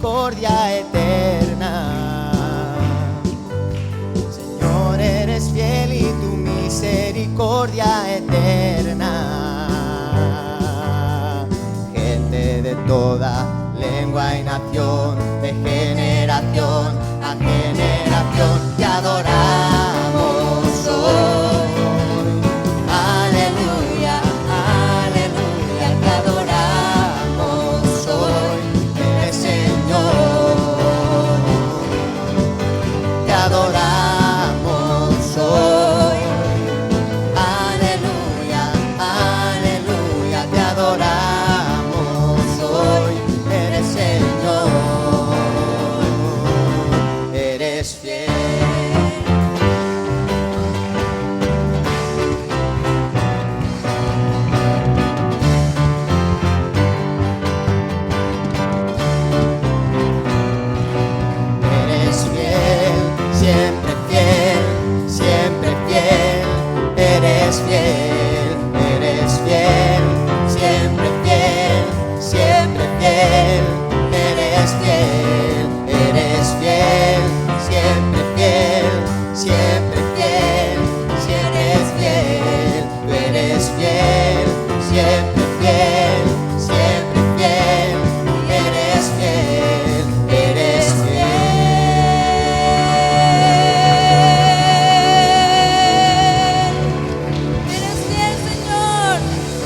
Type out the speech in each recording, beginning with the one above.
misericordia eterna. Señor, eres fiel y tu misericordia eterna. Gente de toda lengua y nación, de generación a generación, te adoramos hoy. Aleluya, aleluya, te adoramos hoy. Eres Señor, te adoramos hoy. Aleluya, aleluya, te adoramos hoy. Eres Señor, eres fiel. Eres fiel, siempre fiel, siempre fiel. Eres fiel, eres fiel, siempre fiel, siempre fiel. Eres fiel, eres fiel, siempre fiel, siempre fiel. Si eres fiel, tú eres fiel, siempre fiel, siempre fiel. Eres fiel, eres Eres fiel, Señor.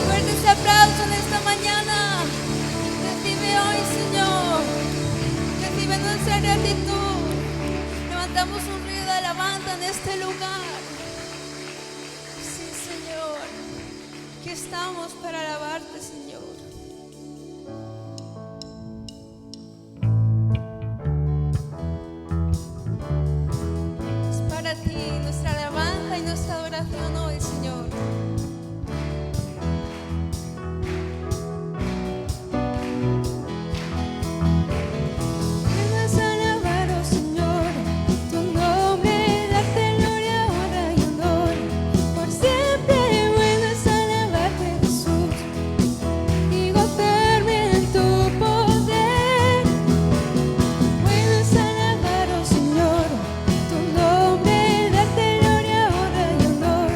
Fuerte ese aplauso en esta mañana. Recibe hoy, Señor. Recibe nuestra gratitud. Levantamos un río de alabanza en este lugar. Sí, Señor. Que estamos para alabarte, Señor. Es para ti nuestra alabanza y nuestra adoración hoy, Señor. Debes alabar, oh Señor, tu nombre, darte gloria, honra y honor. Por siempre vuelves a alabarte, Jesús, y gozarme en tu poder. Vuelves a alabar, oh Señor, tu nombre, darte gloria, honra y honor.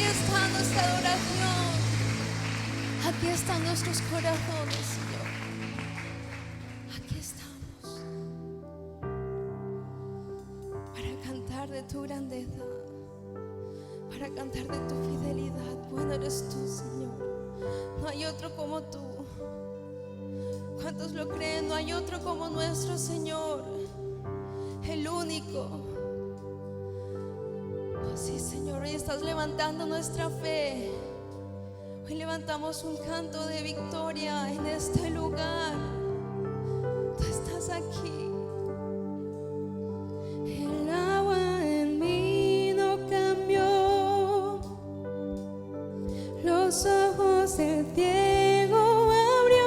está nuestra adoración. Aquí están nuestros corazones, Señor. Aquí estamos para cantar de tu grandeza, para cantar de tu fidelidad. Bueno eres tú, Señor. No hay otro como tú. ¿Cuántos lo creen? No hay otro como nuestro Señor, el único. Oh, sí, Señor, hoy estás levantando nuestra fe. Hoy levantamos un canto de victoria en este lugar. Tú estás aquí. El agua en mí no cambió, los ojos del ciego abrió.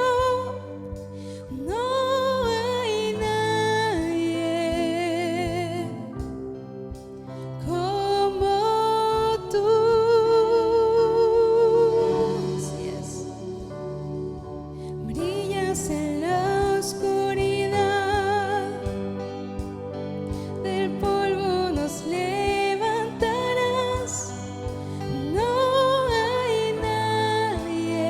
No hay nadie como tú. Así es. Brillas en la oscuridad, del polvo nos levantarás. No hay nadie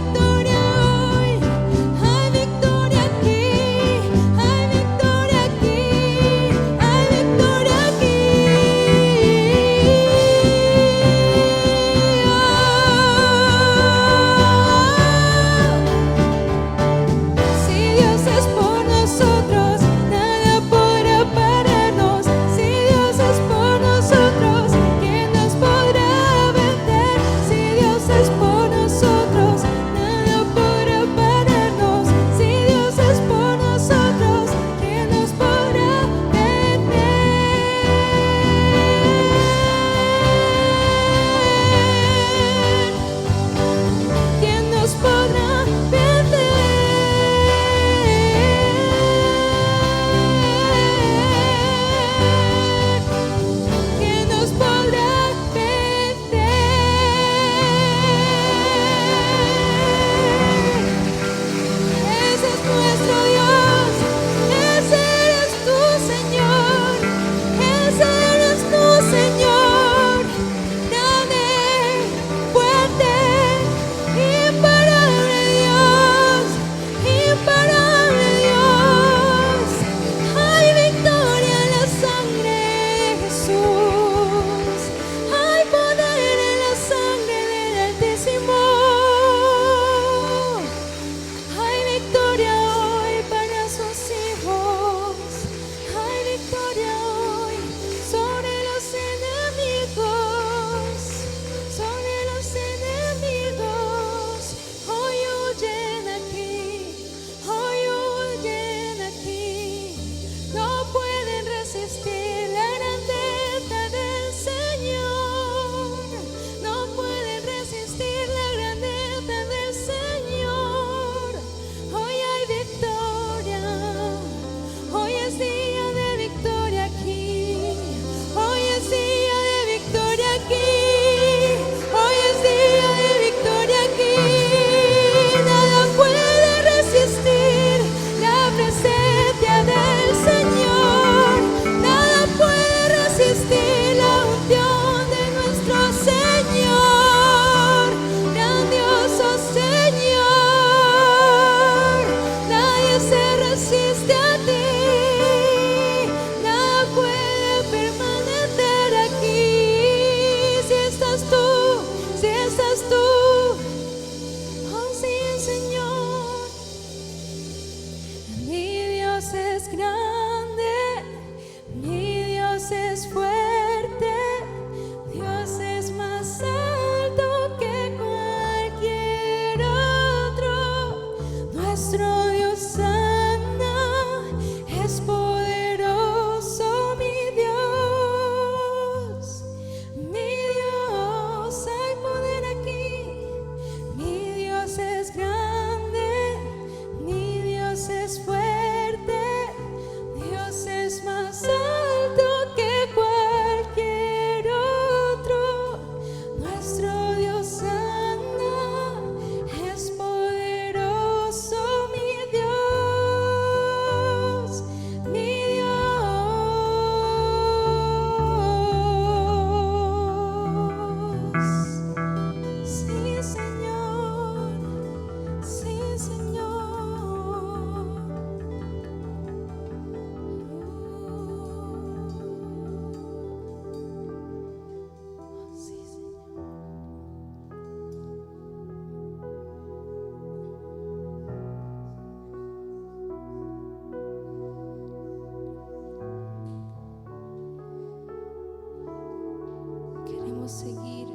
podamos seguir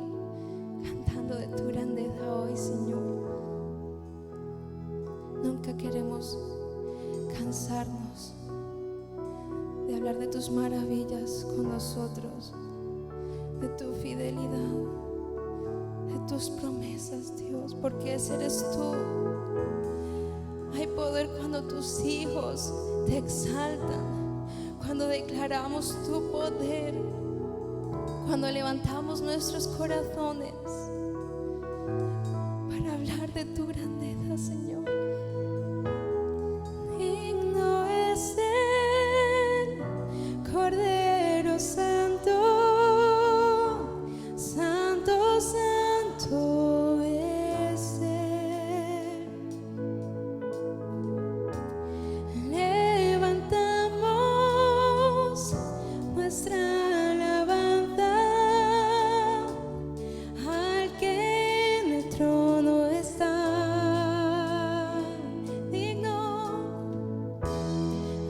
cantando de tu grandeza hoy, Señor. Nunca queremos cansarnos de hablar de tus maravillas con nosotros, de tu fidelidad, de tus promesas, Dios, porque ese eres tú. Hay poder cuando tus hijos te exaltan, cuando declaramos tu poder, cuando levantamos nuestros corazones para hablar de tu grandeza, Señor. Digno es el Cordero Santo, Santo, Santo es Él. Levantamos nuestra alabanza al que en el trono está.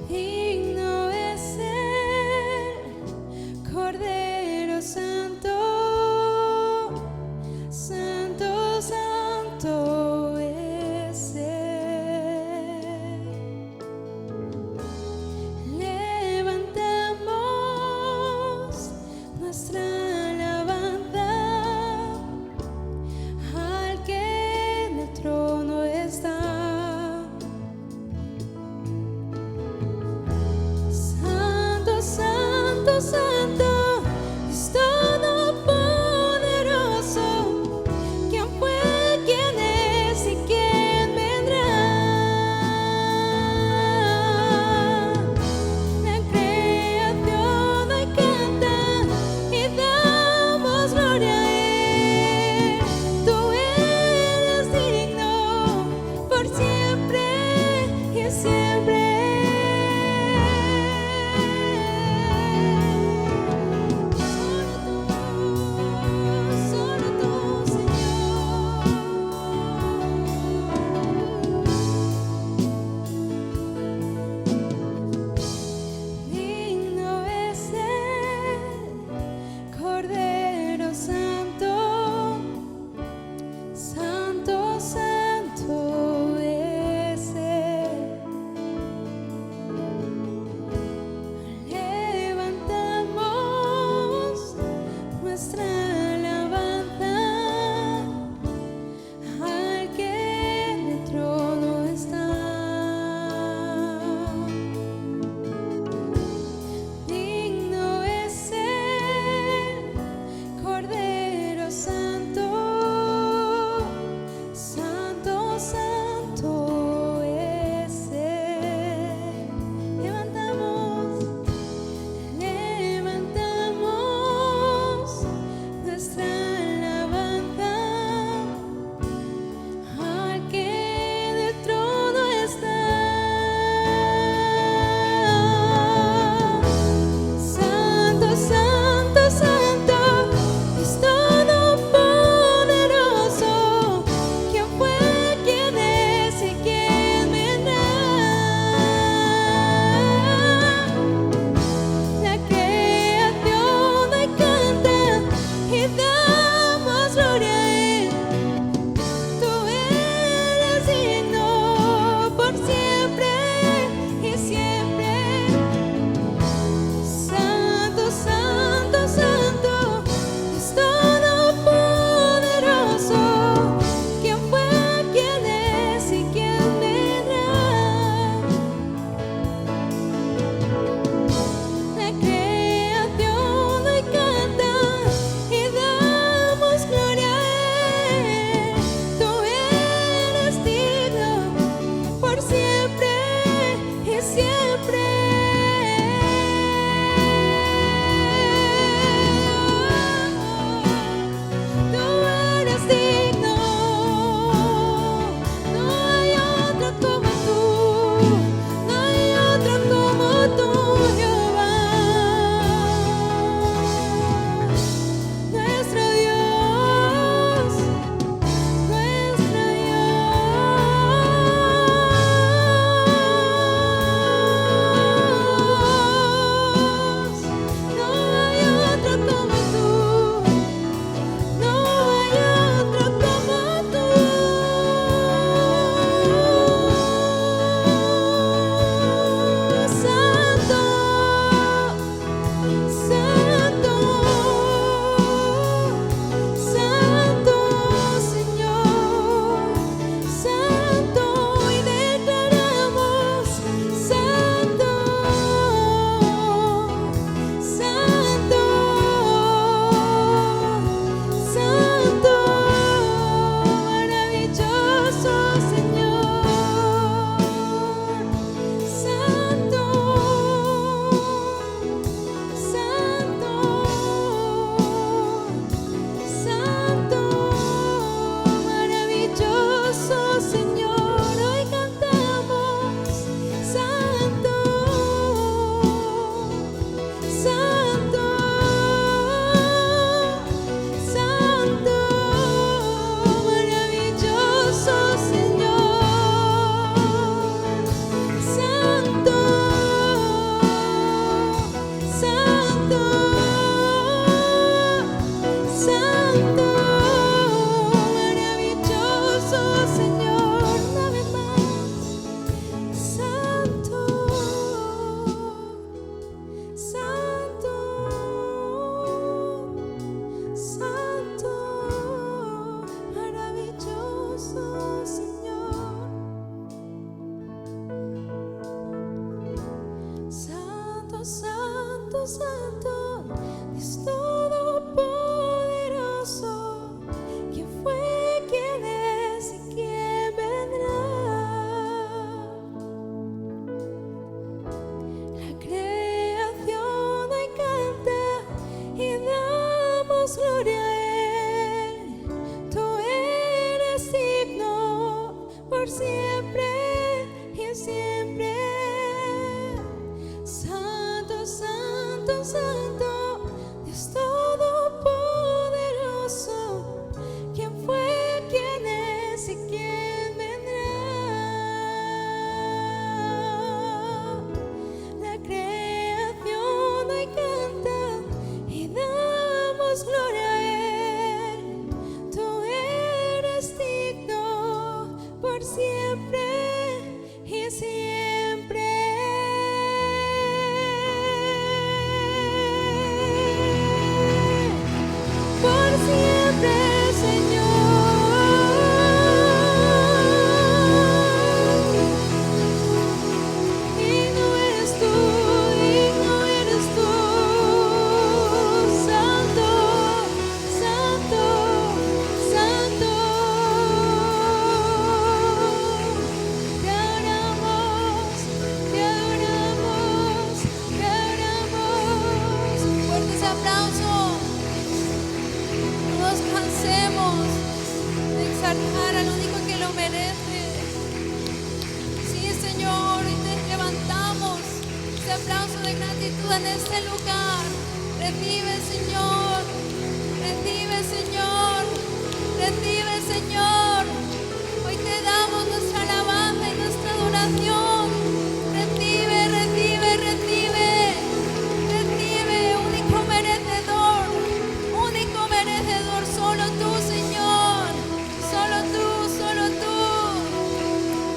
Digno es el Cordero Santo, y siempre. Por siempre, Señor. Digno eres tú, Santo, Santo, Santo. Te adoramos, te adoramos, te adoramos. Fuertes aplausos. No nos cansemos de exaltar al único que lo merece. Sí, Señor, y te levantamos este aplauso de gratitud en este lugar. Recibe, Señor, recibe, Señor, recibe, Señor. Hoy te damos nuestra alabanza y nuestra adoración. Recibe, recibe, recibe, recibe, único merecedor, solo tú, Señor, solo tú, solo tú.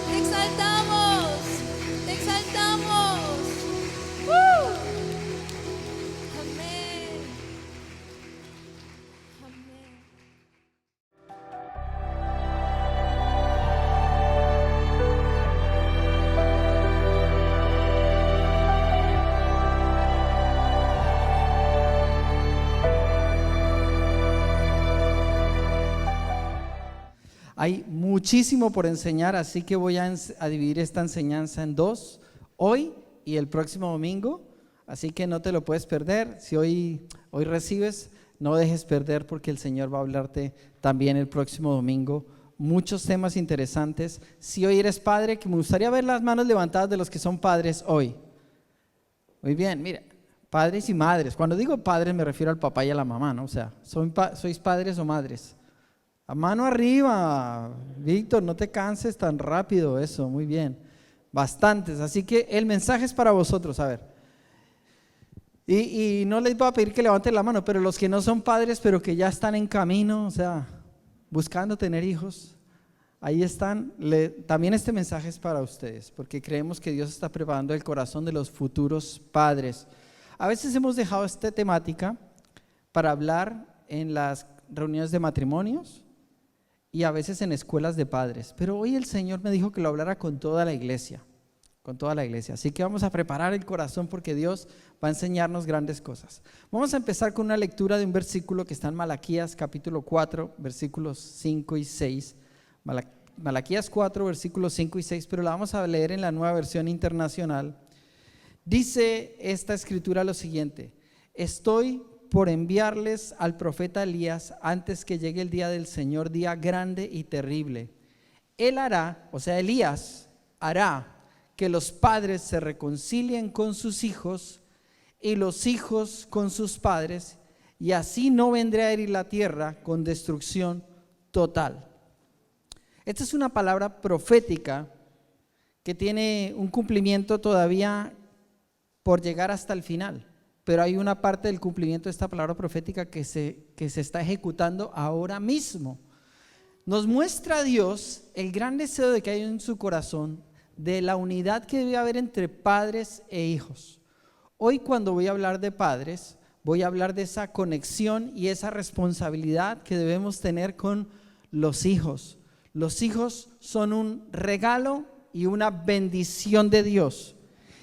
Te exaltamos, te exaltamos. Amén. Amén. Hay muchísimo por enseñar, así que voy a dividir esta enseñanza en dos, hoy y el próximo domingo, así que no te lo puedes perder. Si hoy recibes, no dejes perder porque el Señor va a hablarte también el próximo domingo. Muchos temas interesantes. Si hoy eres padre, que me gustaría ver las manos levantadas de los que son padres hoy. Muy bien, mira, padres y madres. Cuando digo padres me refiero al papá y a la mamá, ¿no? O sea, ¿sois padres o madres? A mano arriba, Víctor, no te canses tan rápido, eso, muy bien, bastantes, así que el mensaje es para vosotros, a ver, y no les voy a pedir que levanten la mano, pero los que no son padres, pero que ya están en camino, o sea, buscando tener hijos, ahí están, también este mensaje es para ustedes, porque creemos que Dios está preparando el corazón de los futuros padres. A veces hemos dejado esta temática para hablar en las reuniones de matrimonios, y a veces en escuelas de padres, pero hoy el Señor me dijo que lo hablara con toda la iglesia, así que vamos a preparar el corazón porque Dios va a enseñarnos grandes cosas. Vamos a empezar con una lectura de un versículo que está en Malaquías capítulo 4, versículos 5 y 6, Malaquías 4, versículos 5 y 6, pero la vamos a leer en la Nueva Versión Internacional. Dice esta escritura lo siguiente: estoy por enviarles al profeta Elías antes que llegue el día del Señor, día grande y terrible. Él hará, o sea, Elías hará que los padres se reconcilien con sus hijos y los hijos con sus padres, y así no vendrá a herir la tierra con destrucción total. Esta es una palabra profética que tiene un cumplimiento todavía por llegar hasta el final. Pero hay una parte del cumplimiento de esta palabra profética que se está ejecutando ahora mismo. Nos muestra a Dios el gran deseo de que hay en su corazón de la unidad que debe haber entre padres e hijos. Hoy, cuando voy a hablar de padres, voy a hablar de esa conexión y esa responsabilidad que debemos tener con los hijos. Los hijos son un regalo y una bendición de Dios.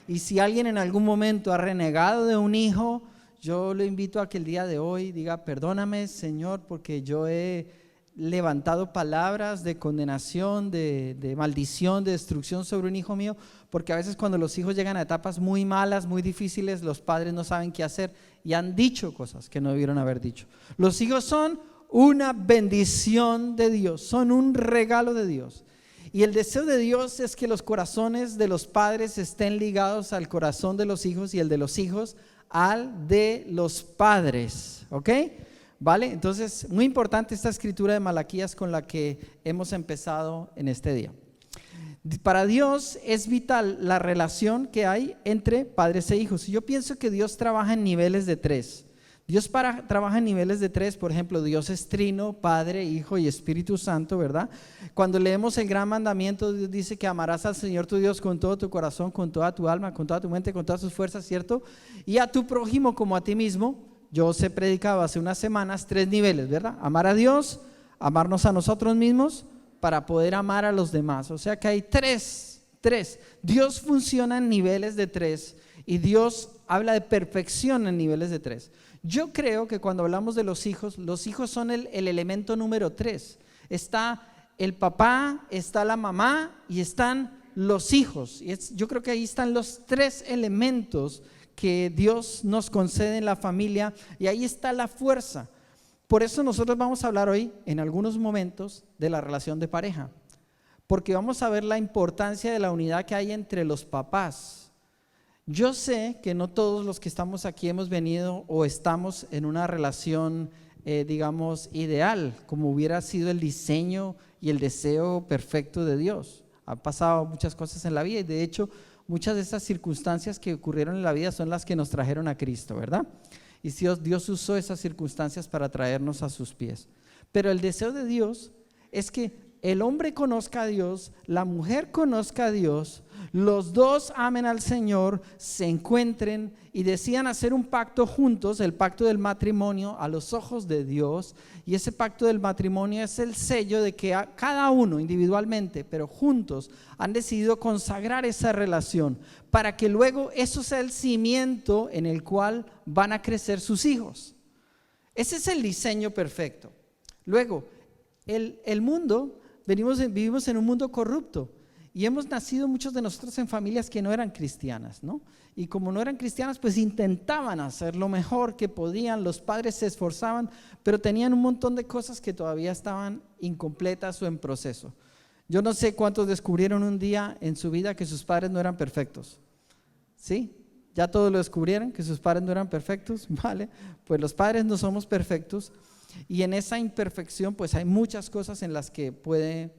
Y si alguien en algún momento ha renegado de un hijo, yo lo invito a que el día de hoy diga: perdóname, Señor, porque yo he levantado palabras de condenación, de maldición, de destrucción sobre un hijo mío, porque a veces cuando los hijos llegan a etapas muy malas, muy difíciles, los padres no saben qué hacer y han dicho cosas que no debieron haber dicho. Los hijos son una bendición de Dios, son un regalo de Dios. Y el deseo de Dios es que los corazones de los padres estén ligados al corazón de los hijos y el de los hijos al de los padres, ¿ok? ¿Vale? Entonces, muy importante esta escritura de Malaquías con la que hemos empezado en este día. Para Dios es vital la relación que hay entre padres e hijos. Y yo pienso que Dios trabaja en niveles de tres. Dios trabaja en niveles de 3, por ejemplo, Dios es trino, Padre, Hijo y Espíritu Santo, ¿verdad? Cuando leemos el gran mandamiento, Dios dice que amarás al Señor tu Dios con todo tu corazón, con toda tu alma, con toda tu mente, con todas tus fuerzas, ¿cierto? Y a tu prójimo como a ti mismo. Yo os he predicado hace unas semanas 3 niveles, ¿verdad? Amar a Dios, amarnos a nosotros mismos para poder amar a los demás. O sea que hay 3. Dios funciona en niveles de 3 y Dios habla de perfección en niveles de 3. Yo creo que cuando hablamos de los hijos son el elemento número 3. Está el papá, está la mamá y están los hijos. Yo creo que ahí están los 3 elementos que Dios nos concede en la familia y ahí está la fuerza. Por eso nosotros vamos a hablar hoy en algunos momentos de la relación de pareja, porque vamos a ver la importancia de la unidad que hay entre los papás. Yo sé que no todos los que estamos aquí hemos venido o estamos en una relación, digamos, ideal, como hubiera sido el diseño y el deseo perfecto de Dios. Han pasado muchas cosas en la vida y de hecho muchas de esas circunstancias que ocurrieron en la vida son las que nos trajeron a Cristo, ¿verdad? Y Dios usó esas circunstancias para traernos a sus pies. Pero el deseo de Dios es que el hombre conozca a Dios, la mujer conozca a Dios, los dos amen al Señor, se encuentren y decidan hacer un pacto juntos, el pacto del matrimonio a los ojos de Dios. Y ese pacto del matrimonio es el sello de que cada uno individualmente, pero juntos, han decidido consagrar esa relación para que luego eso sea el cimiento en el cual van a crecer sus hijos. Ese es el diseño perfecto. Luego, el mundo, vivimos en un mundo corrupto. Y hemos nacido muchos de nosotros en familias que no eran cristianas, ¿no? Y como no eran cristianas, pues intentaban hacer lo mejor que podían, los padres se esforzaban, pero tenían un montón de cosas que todavía estaban incompletas o en proceso. Yo no sé cuántos descubrieron un día en su vida que sus padres no eran perfectos, ¿sí? ¿Ya todos lo descubrieron, que sus padres no eran perfectos? Vale, pues los padres no somos perfectos y en esa imperfección pues hay muchas cosas en las que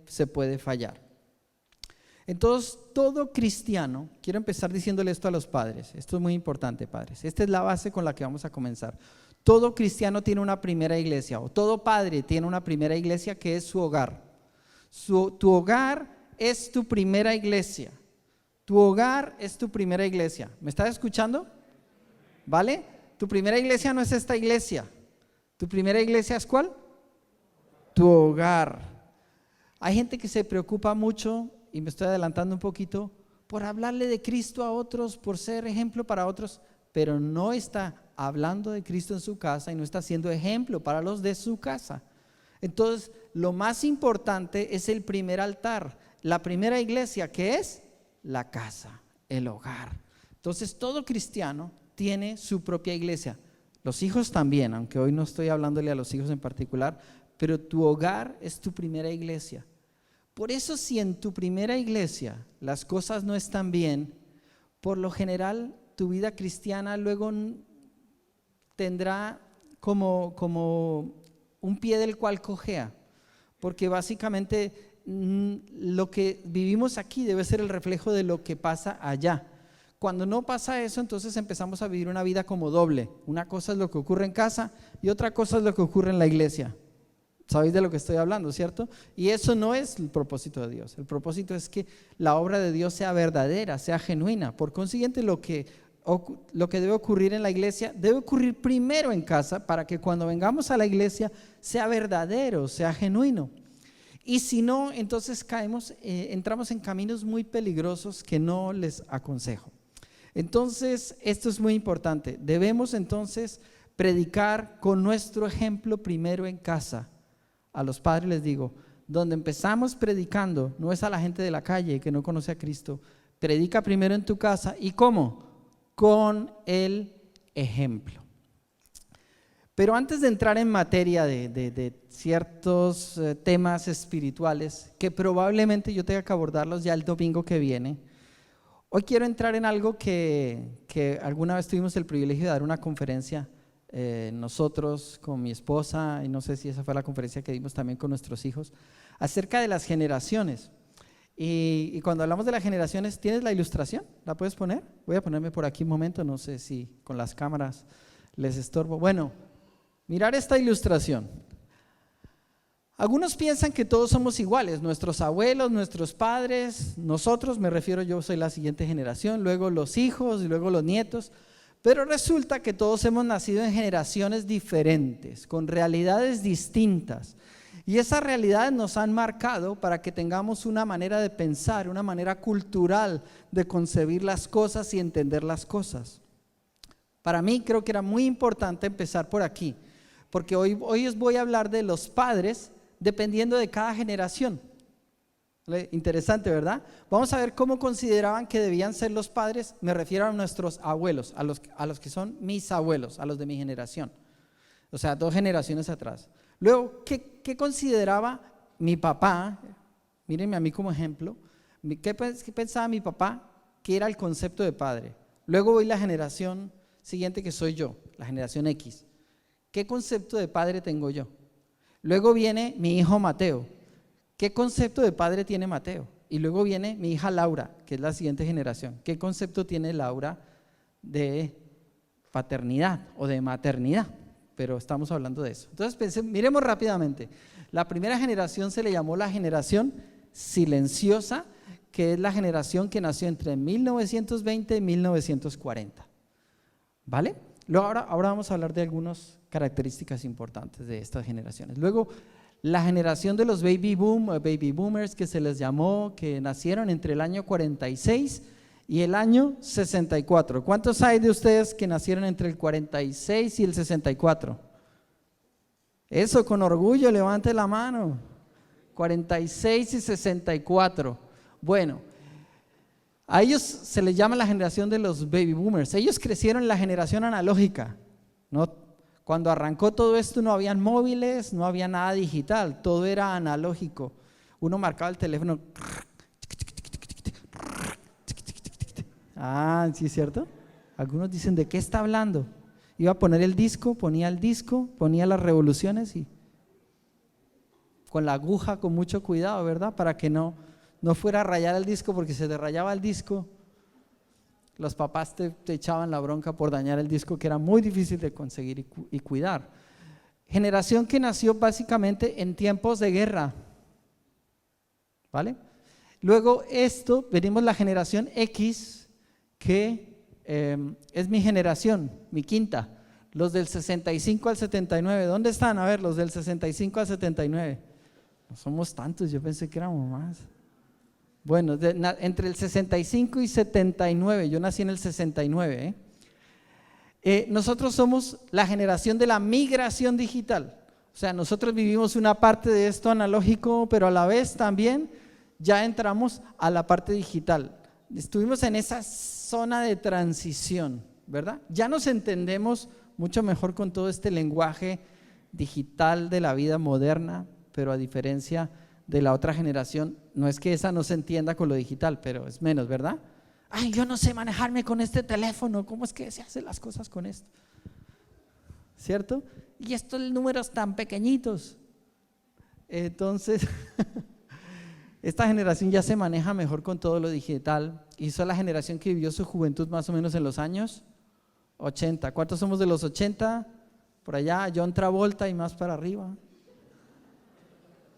se puede fallar. Entonces, todo cristiano, quiero empezar diciéndole esto a los padres, esto es muy importante, padres, esta es la base con la que vamos a comenzar. Todo cristiano tiene una primera iglesia, o todo padre tiene una primera iglesia que es su hogar. Tu hogar es tu primera iglesia. Tu hogar es tu primera iglesia. ¿Me estás escuchando? ¿Vale? Tu primera iglesia no es esta iglesia. ¿Tu primera iglesia es cuál? Tu hogar. Hay gente que se preocupa mucho, y me estoy adelantando un poquito, por hablarle de Cristo a otros, por ser ejemplo para otros, pero no está hablando de Cristo en su casa y no está siendo ejemplo para los de su casa. Entonces, lo más importante es el primer altar, la primera iglesia, que es la casa, el hogar. Entonces, todo cristiano tiene su propia iglesia. Los hijos también, aunque hoy no estoy hablándole a los hijos en particular, pero tu hogar es tu primera iglesia. Por eso, si en tu primera iglesia las cosas no están bien, por lo general tu vida cristiana luego tendrá como un pie del cual cojea, porque básicamente lo que vivimos aquí debe ser el reflejo de lo que pasa allá. Cuando no pasa eso, entonces empezamos a vivir una vida como doble. Una cosa es lo que ocurre en casa y otra cosa es lo que ocurre en la iglesia. ¿Sabéis de lo que estoy hablando, cierto? Y eso no es el propósito de Dios. El propósito es que la obra de Dios sea verdadera, sea genuina. Por consiguiente, lo que debe ocurrir en la iglesia debe ocurrir primero en casa, para que cuando vengamos a la iglesia sea verdadero, sea genuino. Y si no, entonces entramos en caminos muy peligrosos que no les aconsejo. Entonces, esto es muy importante. Debemos entonces predicar con nuestro ejemplo primero en casa. A los padres les digo, donde empezamos predicando no es a la gente de la calle que no conoce a Cristo. Predica primero en tu casa. ¿Y cómo? Con el ejemplo. Pero antes de entrar en materia de ciertos temas espirituales, que probablemente yo tenga que abordarlos ya el domingo que viene, hoy quiero entrar en algo que alguna vez tuvimos el privilegio de dar una conferencia nosotros con mi esposa, y no sé si esa fue la conferencia que dimos también con nuestros hijos, acerca de las generaciones. Y cuando hablamos de las generaciones, ¿tienes la ilustración? ¿La puedes poner? Voy a ponerme por aquí un momento, no sé si con las cámaras les estorbo. Bueno, mirar esta ilustración. Algunos piensan que todos somos iguales, nuestros abuelos, nuestros padres, nosotros, me refiero, yo soy la siguiente generación, luego los hijos y luego los nietos, pero resulta que todos hemos nacido en generaciones diferentes, con realidades distintas, y esas realidades nos han marcado para que tengamos una manera de pensar, una manera cultural de concebir las cosas y entender las cosas. Para mí creo que era muy importante empezar por aquí, porque hoy os voy a hablar de los padres dependiendo de cada generación. Interesante, ¿verdad? Vamos a ver cómo consideraban que debían ser los padres. Me refiero a nuestros abuelos, a los que son mis abuelos, a los de mi generación, o sea, 2 generaciones atrás. Luego, ¿qué consideraba mi papá? Mírenme a mí como ejemplo. ¿Qué pensaba mi papá que era el concepto de padre? Luego voy la generación siguiente, que soy yo, la generación X. ¿Qué concepto de padre tengo yo? Luego viene mi hijo Mateo. ¿Qué concepto de padre tiene Mateo? Y luego viene mi hija Laura, que es la siguiente generación. ¿Qué concepto tiene Laura de paternidad o de maternidad? Pero estamos hablando de eso. Entonces miremos rápidamente. La primera generación se le llamó la generación silenciosa, que es la generación que nació entre 1920 y 1940. ¿Vale? Luego ahora vamos a hablar de algunas características importantes de estas generaciones. Luego, la generación de los baby boomers, que se les llamó, que nacieron entre el año 46 y el año 64. ¿Cuántos hay de ustedes que nacieron entre el 46 y el 64? Eso, con orgullo, levante la mano. 46 y 64. Bueno, a ellos se les llama la generación de los baby boomers. Ellos crecieron en la generación analógica, ¿no? Cuando arrancó todo esto no habían móviles, no había nada digital, todo era analógico. Uno marcaba el teléfono. Ah, ¿sí es cierto? Algunos dicen, ¿de qué está hablando? Iba a poner el disco, ponía las revoluciones y con la aguja con mucho cuidado, ¿verdad? Para que no fuera a rayar el disco, porque si te rayaba el disco, los papás te echaban la bronca por dañar el disco, que era muy difícil de conseguir y cuidar. Generación que nació básicamente en tiempos de guerra, ¿vale? Luego venimos la generación X, que es mi generación, mi quinta, los del 65 al 79. ¿Dónde están? A ver, los del 65 al 79. No somos tantos, yo pensé que éramos más. Bueno, entre el 65 y 79, yo nací en el 69. Nosotros somos la generación de la migración digital. O sea, nosotros vivimos una parte de esto analógico, pero a la vez también ya entramos a la parte digital. Estuvimos en esa zona de transición, ¿verdad? Ya nos entendemos mucho mejor con todo este lenguaje digital de la vida moderna, pero a diferencia de la otra generación, no es que esa no se entienda con lo digital, pero es menos, ¿verdad? Ay, yo no sé manejarme con este teléfono, ¿cómo es que se hacen las cosas con esto? ¿Cierto? Y estos números tan pequeñitos. Entonces, esta generación ya se maneja mejor con todo lo digital, y son la generación que vivió su juventud más o menos en los años 80. ¿Cuántos somos de los 80? Por allá, John Travolta y más para arriba.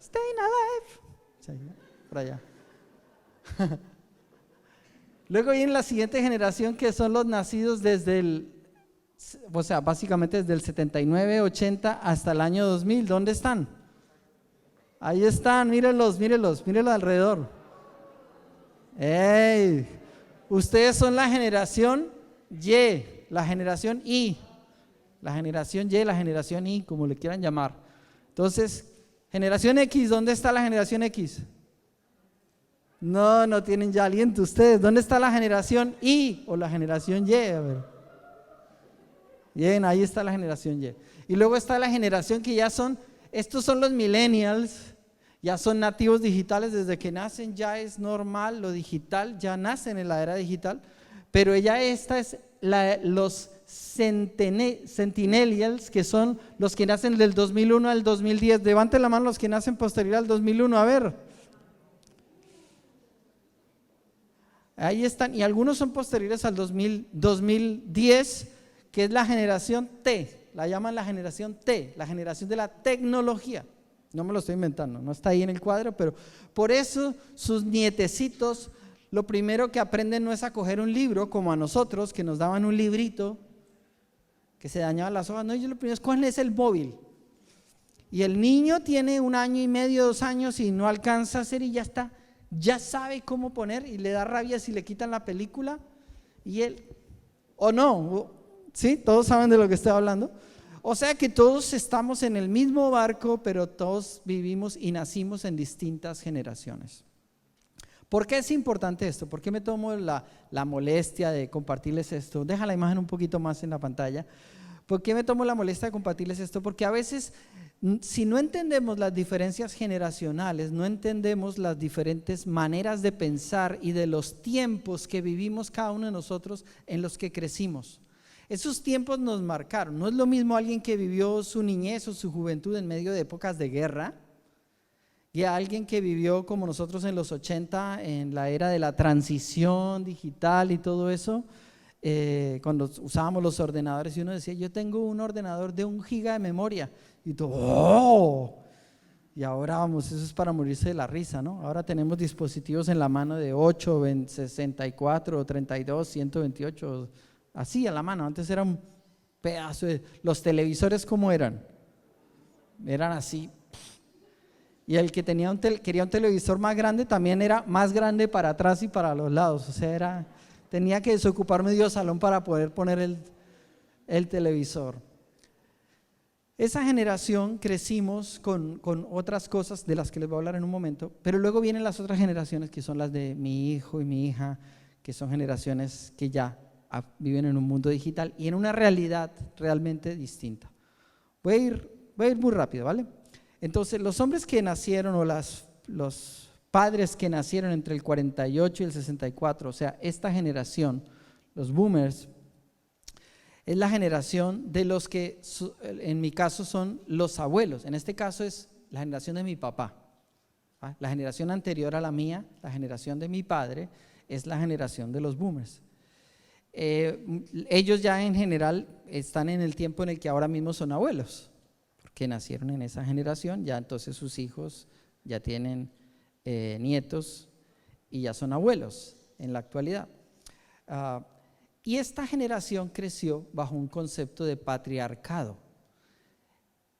Staying alive. Por allá. Luego viene la siguiente generación, que son los nacidos básicamente desde el 79, 80 hasta el año 2000. ¿Dónde están? Ahí están, mírenlos alrededor. ¡Ey! Ustedes son la generación Y, la generación Y, la generación Y, como le quieran llamar. Entonces, generación X, ¿dónde está la generación X? No tienen ya aliento ustedes. ¿Dónde está la generación Y o la generación Y? A ver. Bien, ahí está la generación Y. Y luego está la generación que estos son los millennials, ya son nativos digitales, desde que nacen ya es normal lo digital, ya nacen en la era digital, pero esta es los centennials, que son los que nacen del 2001 al 2010. Levanten la mano los que nacen posterior al 2001, a ver. Ahí están, y algunos son posteriores al 2010, que es la generación T, la llaman la generación T, la generación de la tecnología. No me lo estoy inventando, no está ahí en el cuadro, pero por eso sus nietecitos lo primero que aprenden no es a coger un libro como a nosotros, que nos daban un librito que se dañaban las hojas. No, ellos lo primero es cogen el móvil. Y el niño tiene 1 año y medio, 2 años y no alcanza a hacer y ya está, ya sabe cómo poner y le da rabia si le quitan la película y él, o no, ¿sí? Todos saben de lo que estoy hablando. O sea que todos estamos en el mismo barco, pero todos vivimos y nacimos en distintas generaciones. ¿Por qué es importante esto? ¿Por qué me tomo la molestia de compartirles esto? Deja la imagen un poquito más en la pantalla. ¿Por qué me tomo la molestia de compartirles esto? Porque a veces, si no entendemos las diferencias generacionales, no entendemos las diferentes maneras de pensar y de los tiempos que vivimos cada uno de nosotros en los que crecimos. Esos tiempos nos marcaron. No es lo mismo alguien que vivió su niñez o su juventud en medio de épocas de guerra y a alguien que vivió como nosotros en los 80, en la era de la transición digital y todo eso. Cuando usábamos los ordenadores y uno decía, yo tengo un ordenador de 1 giga de memoria y tú, ¡oh! Y ahora vamos, eso es para morirse de la risa, ¿no? Ahora tenemos dispositivos en la mano de 8, 64, 32, 128, así a la mano. Antes era un pedazo de… Los televisores, ¿cómo eran? Eran así. Y el que quería un televisor más grande también era más grande para atrás y para los lados, o sea, tenía que desocupar medio salón para poder poner el televisor. Esa generación crecimos con otras cosas de las que les voy a hablar en un momento, pero luego vienen las otras generaciones que son las de mi hijo y mi hija, que son generaciones que ya viven en un mundo digital y en una realidad realmente distinta. Voy a ir muy rápido, ¿vale? Entonces, los hombres que nacieron o los padres que nacieron entre el 48 y el 64, o sea, esta generación, los boomers, es la generación de los que en mi caso son los abuelos. En este caso es la generación de mi papá. La generación anterior a la mía, la generación de mi padre, es la generación de los boomers. Ellos ya en general están en el tiempo en el que ahora mismo son abuelos, porque nacieron en esa generación, ya entonces sus hijos ya tienen nietos y ya son abuelos en la actualidad. Y esta generación creció bajo un concepto de patriarcado,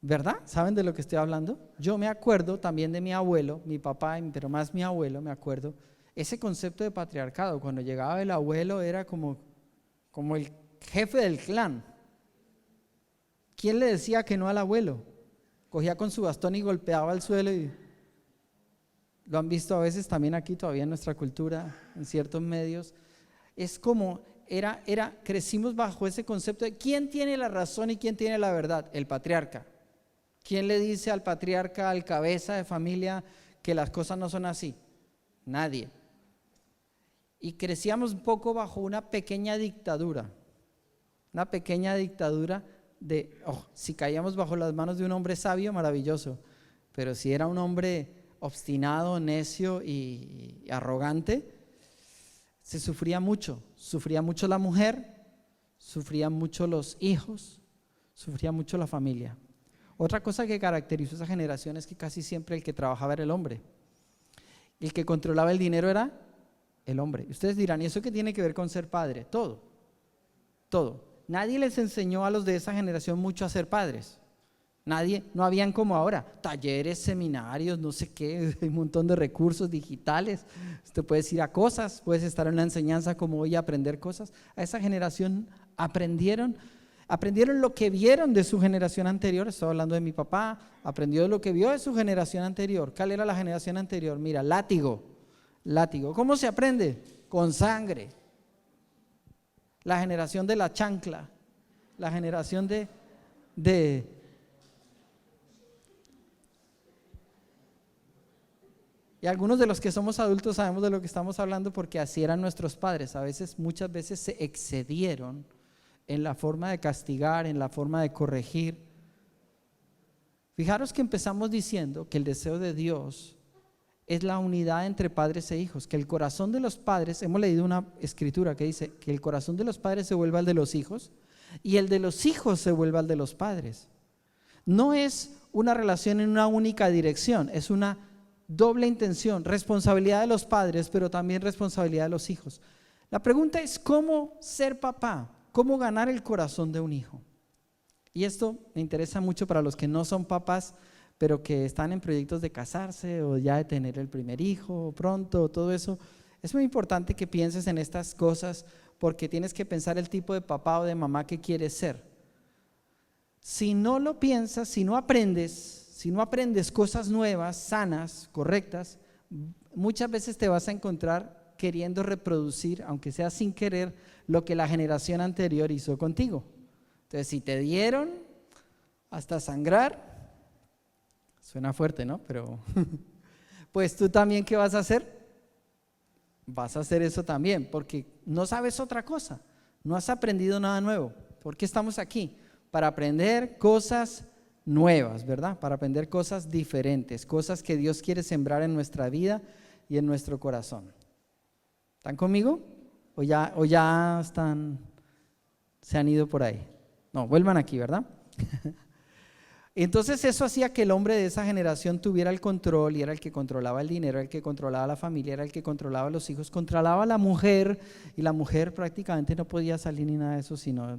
¿verdad? ¿Saben de lo que estoy hablando? Yo me acuerdo también de mi abuelo, mi papá, pero más mi abuelo, me acuerdo, ese concepto de patriarcado. Cuando llegaba el abuelo era como el jefe del clan. ¿Quién le decía que no al abuelo? Cogía con su bastón y golpeaba el suelo y… Lo han visto a veces también aquí todavía en nuestra cultura, en ciertos medios. Es como, crecimos bajo ese concepto de ¿quién tiene la razón y quién tiene la verdad? El patriarca. ¿Quién le dice al patriarca, al cabeza de familia, que las cosas no son así? Nadie. Y crecíamos un poco bajo una pequeña dictadura de, si caíamos bajo las manos de un hombre sabio, maravilloso, pero si era un hombre obstinado, necio y arrogante, se sufría mucho la mujer, sufrían mucho los hijos, sufría mucho la familia. Otra cosa que caracterizó esa generación es que casi siempre el que trabajaba era el hombre, el que controlaba el dinero era el hombre. Ustedes dirán, ¿y eso qué tiene que ver con ser padre? Todo. Nadie les enseñó a los de esa generación mucho a ser padres. Nadie, no habían como ahora, talleres, seminarios, no sé qué, hay un montón de recursos digitales. Usted puede ir a cosas, puedes estar en una enseñanza como hoy a aprender cosas. A esa generación aprendieron lo que vieron de su generación anterior. Estoy hablando de mi papá, aprendió lo que vio de su generación anterior. ¿Cuál era la generación anterior? Mira, látigo. ¿Cómo se aprende? Con sangre. La generación de la chancla, la generación de y algunos de los que somos adultos sabemos de lo que estamos hablando porque así eran nuestros padres. Muchas veces se excedieron en la forma de castigar, en la forma de corregir. Fijaros que empezamos diciendo que el deseo de Dios es la unidad entre padres e hijos, que el corazón de los padres, hemos leído una escritura que dice que el corazón de los padres se vuelva al de los hijos y el de los hijos se vuelva al de los padres. No es una relación en una única dirección, es una doble intención, responsabilidad de los padres, pero también responsabilidad de los hijos. La pregunta es cómo ser papá, cómo ganar el corazón de un hijo. Y esto me interesa mucho para los que no son papás, pero que están en proyectos de casarse o ya de tener el primer hijo pronto, todo eso. Es muy importante que pienses en estas cosas porque tienes que pensar el tipo de papá o de mamá que quieres ser. Si no lo piensas, si no aprendes cosas nuevas, sanas, correctas, muchas veces te vas a encontrar queriendo reproducir, aunque sea sin querer, lo que la generación anterior hizo contigo. Entonces, si te dieron hasta sangrar, suena fuerte, ¿no? Pero pues tú también, ¿qué vas a hacer? Vas a hacer eso también, porque no sabes otra cosa, no has aprendido nada nuevo. ¿Por qué estamos aquí? Para aprender cosas nuevas, ¿verdad? Para aprender cosas diferentes, cosas que Dios quiere sembrar en nuestra vida y en nuestro corazón. ¿Están conmigo? ¿O ya se han ido por ahí? No, vuelvan aquí, ¿verdad? Entonces eso hacía que el hombre de esa generación tuviera el control y era el que controlaba el dinero, era el que controlaba la familia, era el que controlaba a los hijos, controlaba a la mujer y la mujer prácticamente no podía salir ni nada de eso, sino...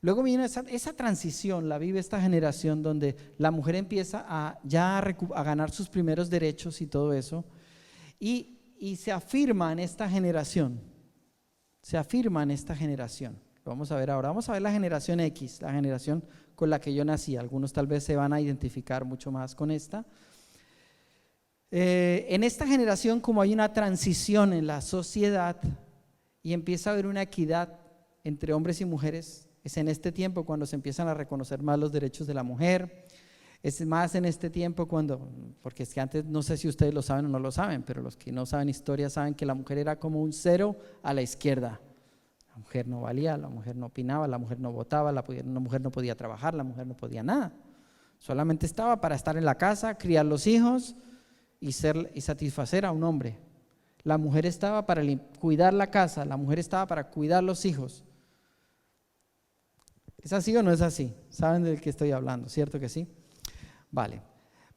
Luego vino esa transición, la vive esta generación donde la mujer empieza a ganar sus primeros derechos y todo eso y se afirma en esta generación, Lo vamos a ver ahora, vamos a ver la generación X, la generación con la que yo nací, algunos tal vez se van a identificar mucho más con esta. En esta generación, como hay una transición en la sociedad y empieza a haber una equidad entre hombres y mujeres, es en este tiempo cuando se empiezan a reconocer más los derechos de la mujer, es más en este tiempo porque es que antes, no sé si ustedes lo saben o no lo saben, pero los que no saben historia saben que la mujer era como un cero a la izquierda. La mujer no valía, la mujer no opinaba, la mujer no votaba, la mujer no podía trabajar, la mujer no podía nada. Solamente estaba para estar en la casa, criar los hijos y satisfacer a un hombre. La mujer estaba para cuidar la casa, la mujer estaba para cuidar los hijos. ¿Es así o no es así? ¿Saben del que estoy hablando? ¿Cierto que sí? Vale.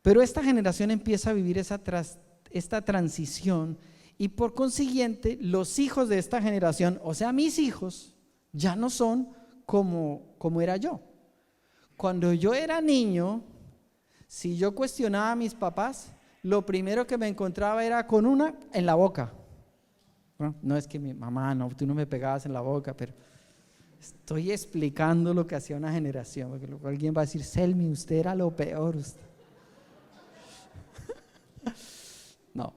Pero esta generación empieza a vivir esta transición y por consiguiente los hijos de esta generación, o sea mis hijos, ya no son como era yo. Cuando yo era niño, si yo cuestionaba a mis papás, lo primero que me encontraba era con una en la boca. No es que mi mamá, no, tú no me pegabas en la boca, pero estoy explicando lo que hacía una generación, porque luego alguien va a decir, Selmi, usted era lo peor. No.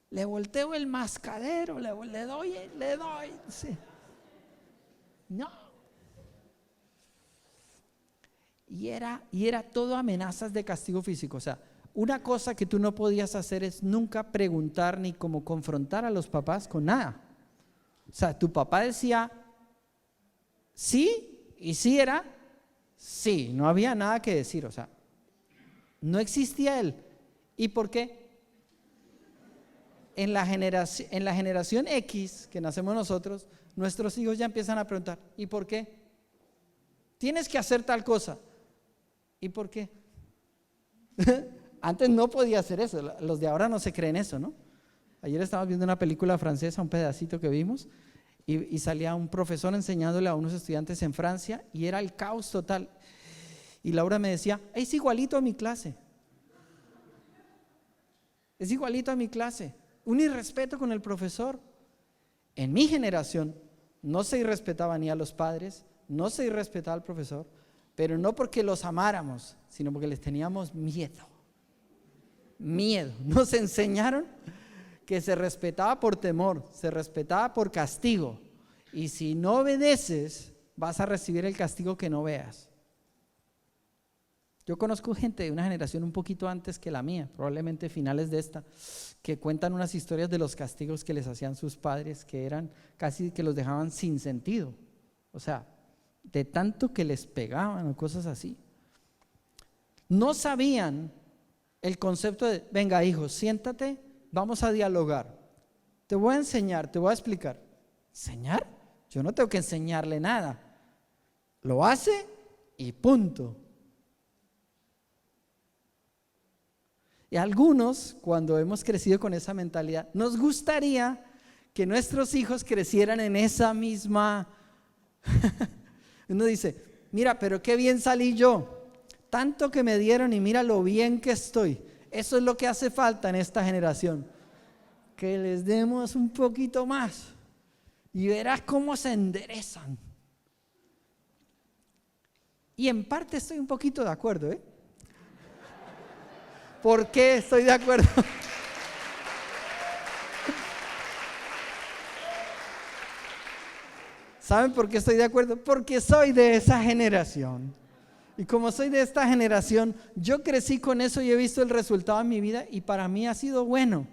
Le volteo el mascadero, le doy. Sí. No. Y era todo amenazas de castigo físico. O sea, una cosa que tú no podías hacer es nunca preguntar ni como confrontar a los papás con nada. O sea, tu papá decía sí, y sí era sí, no había nada que decir, o sea, no existía él. ¿Y por qué? En la generación X que nacemos nosotros, nuestros hijos ya empiezan a preguntar, ¿y por qué? Tienes que hacer tal cosa. ¿Y por qué? Antes no podía hacer eso, los de ahora no se creen eso, ¿no? Ayer estábamos viendo una película francesa, un pedacito que vimos, y salía un profesor enseñándole a unos estudiantes en Francia y era el caos total. Y Laura me decía, es igualito a mi clase. Es igualito a mi clase. Un irrespeto con el profesor. En mi generación no se irrespetaba ni a los padres, no se irrespetaba al profesor, pero no porque los amáramos, sino porque les teníamos miedo. Nos enseñaron que se respetaba por temor, se respetaba por castigo, y si no obedeces vas a recibir el castigo que no veas. Yo conozco gente de una generación un poquito antes que la mía, probablemente finales de esta, que cuentan unas historias de los castigos que les hacían sus padres, que eran casi que los dejaban sin sentido, o sea, de tanto que les pegaban o cosas así. No sabían el concepto de, venga hijo, siéntate, vamos a dialogar, te voy a enseñar, te voy a explicar. ¿Enseñar? Yo no tengo que enseñarle nada. lo hace y punto. Y algunos, cuando hemos crecido con esa mentalidad, nos gustaría que nuestros hijos crecieran en esa misma. Uno dice, mira, pero qué bien salí yo, tanto que me dieron y mira lo bien que estoy. Eso es lo que hace falta en esta generación, que les demos un poquito más y verás cómo se enderezan. Y en parte estoy un poquito de acuerdo, ¿eh? ¿Por qué estoy de acuerdo? ¿Saben por qué estoy de acuerdo? Porque soy de esa generación. Y como soy de esta generación, yo crecí con eso y he visto el resultado en mi vida y para mí ha sido bueno.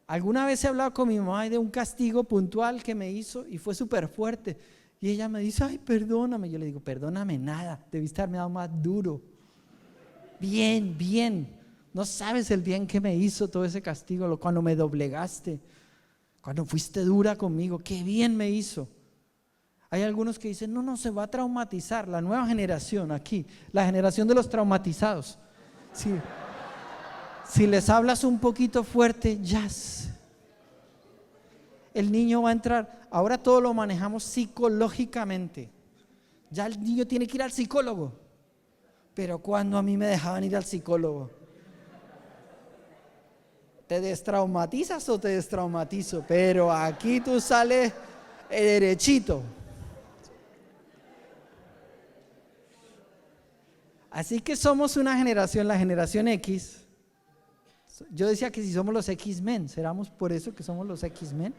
Alguna vez he hablado con mi mamá de un castigo puntual que me hizo y fue súper fuerte. Y ella me dice, ay, perdóname. Yo le digo, perdóname nada, debiste haberme dado más duro. Bien, no sabes el bien que me hizo todo ese castigo, cuando me doblegaste, cuando fuiste dura conmigo, qué bien me hizo. Hay algunos que dicen, no, se va a traumatizar, la nueva generación aquí, la generación de los traumatizados. Si les hablas un poquito fuerte, el niño va a entrar. Ahora todo lo manejamos psicológicamente, ya el niño tiene que ir al psicólogo. Pero cuando a mí me dejaban ir al psicólogo, ¿te destraumatizas o te destraumatizo? Pero aquí tú sales derechito. Así que somos una generación, la generación X. Yo decía que si somos los X-Men, ¿seramos por eso que somos los X-Men?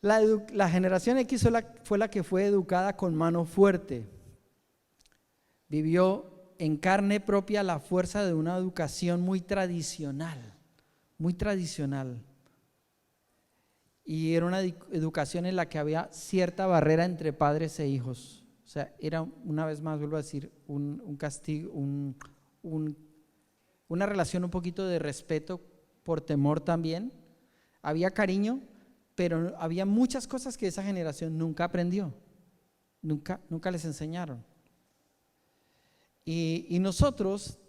La generación X fue la que fue educada con mano fuerte. Vivió en carne propia la fuerza de una educación muy tradicional. Y era una educación en la que había cierta barrera entre padres e hijos. O sea, era, una vez más vuelvo a decir, un castigo, una relación un poquito de respeto por temor también. Había cariño, pero había muchas cosas que esa generación nunca aprendió, nunca les enseñaron. Y nosotros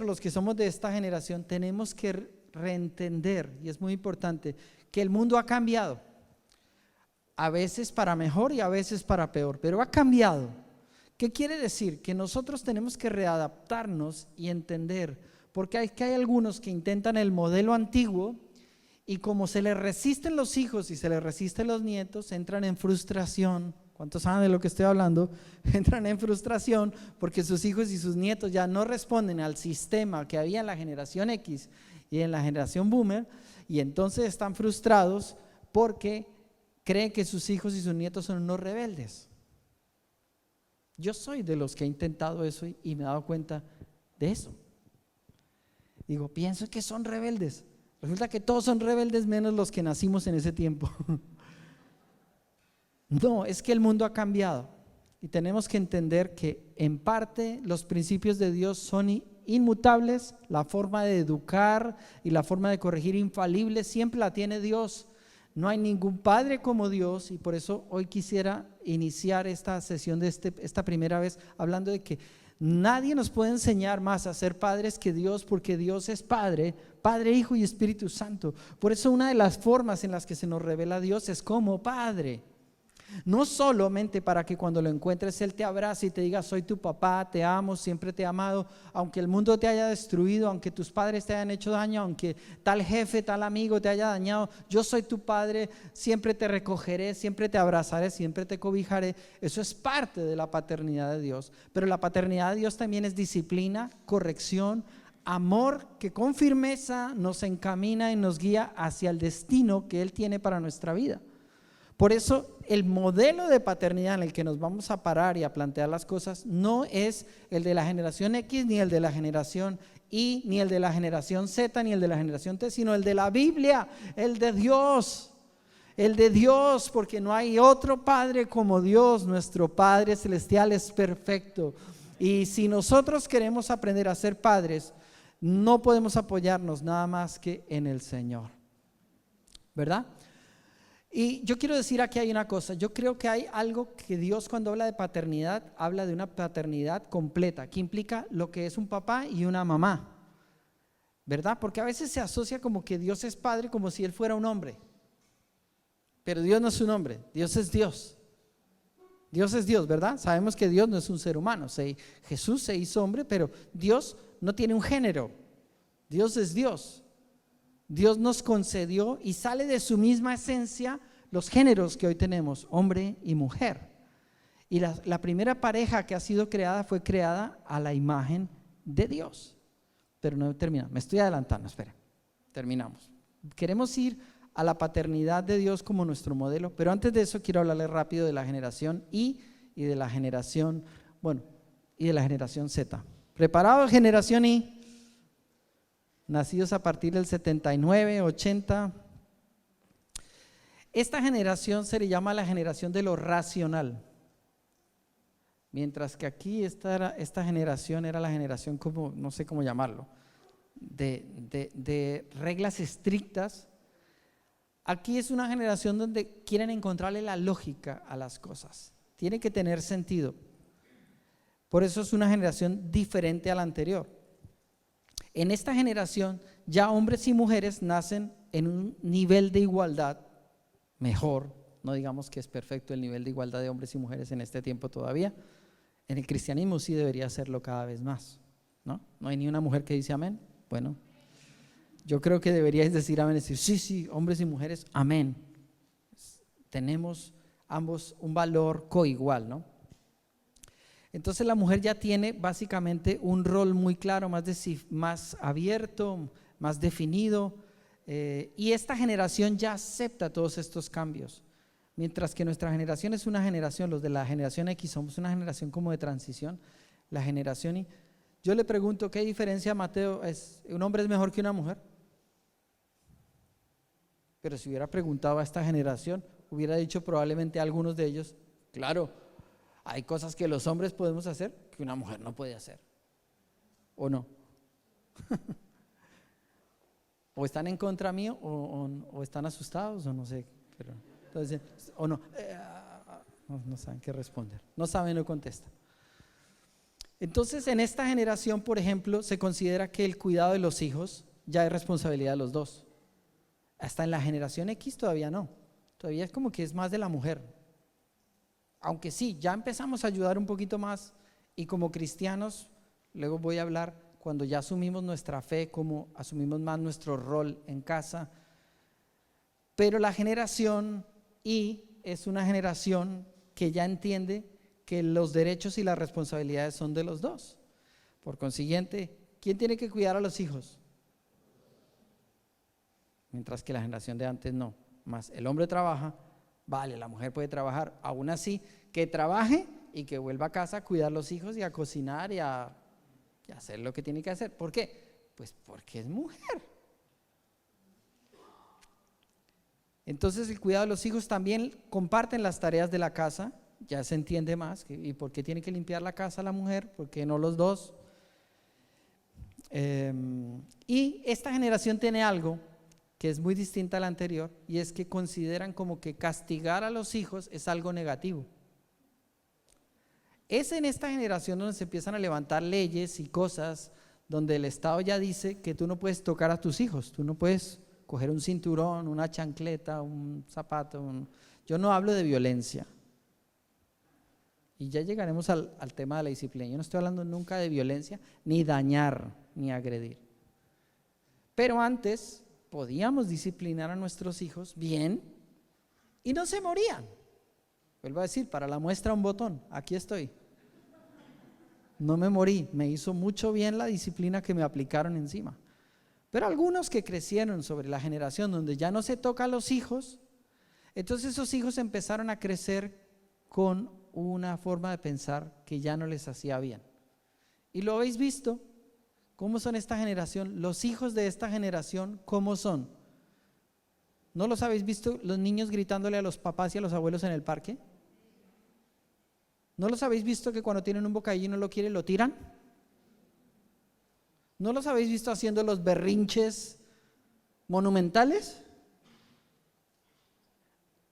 los que somos de esta generación tenemos que reentender, y es muy importante, que el mundo ha cambiado, a veces para mejor y a veces para peor, pero ha cambiado. ¿Qué quiere decir? Que nosotros tenemos que readaptarnos y entender, porque hay algunos que intentan el modelo antiguo y como se les resisten los hijos y se les resisten los nietos, entran en frustración. ¿Cuántos saben de lo que estoy hablando? Entran en frustración porque sus hijos y sus nietos ya no responden al sistema que había en la generación X y en la generación Boomer, y entonces están frustrados porque creen que sus hijos y sus nietos son unos rebeldes. Yo soy de los que he intentado eso y me he dado cuenta de eso. Digo, pienso que son rebeldes. Resulta que todos son rebeldes menos los que nacimos en ese tiempo. No, es que el mundo ha cambiado y tenemos que entender que en parte los principios de Dios son inmutables, la forma de educar y la forma de corregir infalible siempre la tiene Dios. No hay ningún padre como Dios y por eso hoy quisiera iniciar esta sesión de esta primera vez hablando de que nadie nos puede enseñar más a ser padres que Dios, porque Dios es Padre, Hijo y Espíritu Santo. Por eso una de las formas en las que se nos revela Dios es como Padre. No solamente para que cuando lo encuentres Él te abrace y te diga soy tu papá, te amo, siempre te he amado, aunque el mundo te haya destruido, aunque tus padres te hayan hecho daño, aunque tal jefe, tal amigo te haya dañado, yo soy tu padre, siempre te recogeré, siempre te abrazaré, siempre te cobijaré. Eso es parte de la paternidad de Dios, pero la paternidad de Dios también es disciplina, corrección, amor que con firmeza nos encamina y nos guía hacia el destino que Él tiene para nuestra vida. Por eso el modelo de paternidad en el que nos vamos a parar y a plantear las cosas no es el de la generación X, ni el de la generación Y, ni el de la generación Z, ni el de la generación T, sino el de la Biblia, el de Dios, porque no hay otro Padre como Dios. Nuestro Padre Celestial es perfecto. Y si nosotros queremos aprender a ser padres, no podemos apoyarnos nada más que en el Señor, ¿verdad? Y yo quiero decir aquí hay una cosa, yo creo que hay algo que Dios cuando habla de paternidad, habla de una paternidad completa, que implica lo que es un papá y una mamá, ¿verdad? Porque a veces se asocia como que Dios es padre como si Él fuera un hombre, pero Dios no es un hombre, Dios es Dios. Dios es Dios, ¿verdad? Sabemos que Dios no es un ser humano, Jesús se hizo hombre, pero Dios no tiene un género, Dios es Dios. Dios nos concedió y sale de su misma esencia los géneros que hoy tenemos, hombre y mujer. Y la primera pareja que ha sido creada fue creada a la imagen de Dios. Pero no termina, me estoy adelantando, espera, terminamos. Queremos ir a la paternidad de Dios como nuestro modelo, pero antes de eso quiero hablarles rápido de la generación Y y de la generación, y de la generación Z. ¿Preparados, generación Y? Nacidos a partir del 79, 80. Esta generación se le llama la generación de lo racional. Mientras que aquí esta generación era la generación como, no sé cómo llamarlo, de reglas estrictas. Aquí es una generación donde quieren encontrarle la lógica a las cosas. Tiene que tener sentido. Por eso es una generación diferente a la anterior. En esta generación ya hombres y mujeres nacen en un nivel de igualdad mejor, no digamos que es perfecto el nivel de igualdad de hombres y mujeres en este tiempo todavía. En el cristianismo sí debería serlo cada vez más, ¿no? No hay ni una mujer que dice amén. Bueno, yo creo que deberíais decir amén, decir sí, hombres y mujeres, amén. Tenemos ambos un valor coigual, ¿no? Entonces la mujer ya tiene básicamente un rol muy claro, más abierto, más definido, y esta generación ya acepta todos estos cambios, mientras que nuestra generación es una generación, los de la generación X somos una generación como de transición, la generación Y. Yo le pregunto, ¿qué diferencia, Mateo? ¿Un hombre es mejor que una mujer? Pero si hubiera preguntado a esta generación, hubiera dicho probablemente a algunos de ellos, claro, hay cosas que los hombres podemos hacer que una mujer no puede hacer, ¿o no? O están en contra mío o están asustados o no sé, pero entonces, o no, no saben qué responder, no saben, no contestan. Entonces en esta generación, por ejemplo, se considera que el cuidado de los hijos ya es responsabilidad de los dos. Hasta en la generación X todavía no, todavía es como que es más de la mujer. Aunque sí, ya empezamos a ayudar un poquito más y como cristianos, luego voy a hablar cuando ya asumimos nuestra fe, como asumimos más nuestro rol en casa. Pero la generación Y es una generación que ya entiende que los derechos y las responsabilidades son de los dos. Por consiguiente, ¿quién tiene que cuidar a los hijos? Mientras que la generación de antes no, más el hombre trabaja. Vale, la mujer puede trabajar, aún así, que trabaje y que vuelva a casa a cuidar los hijos y a cocinar y a hacer lo que tiene que hacer. ¿Por qué? Pues porque es mujer. Entonces el cuidado de los hijos también comparten las tareas de la casa, ya se entiende más. ¿Y por qué tiene que limpiar la casa la mujer? ¿Por qué no los dos? Y esta generación tiene algo que es muy distinta a la anterior, y es que consideran como que castigar a los hijos es algo negativo. Es en esta generación donde se empiezan a levantar leyes y cosas donde el Estado ya dice que tú no puedes tocar a tus hijos, tú no puedes coger un cinturón, una chancleta, un zapato. Yo no hablo de violencia, y ya llegaremos al tema de la disciplina. Yo no estoy hablando nunca de violencia, ni dañar, ni agredir. Pero antes podíamos disciplinar a nuestros hijos bien y no se morían. Vuelvo a decir, para la muestra un botón, aquí estoy. No me morí, me hizo mucho bien la disciplina que me aplicaron encima. Pero algunos que crecieron sobre la generación donde ya no se toca a los hijos, entonces esos hijos empezaron a crecer con una forma de pensar que ya no les hacía bien. Y lo habéis visto. ¿Cómo son esta generación? Los hijos de esta generación, ¿cómo son? ¿No los habéis visto los niños gritándole a los papás y a los abuelos en el parque? ¿No los habéis visto que cuando tienen un bocadillo y no lo quieren, lo tiran? ¿No los habéis visto haciendo los berrinches monumentales?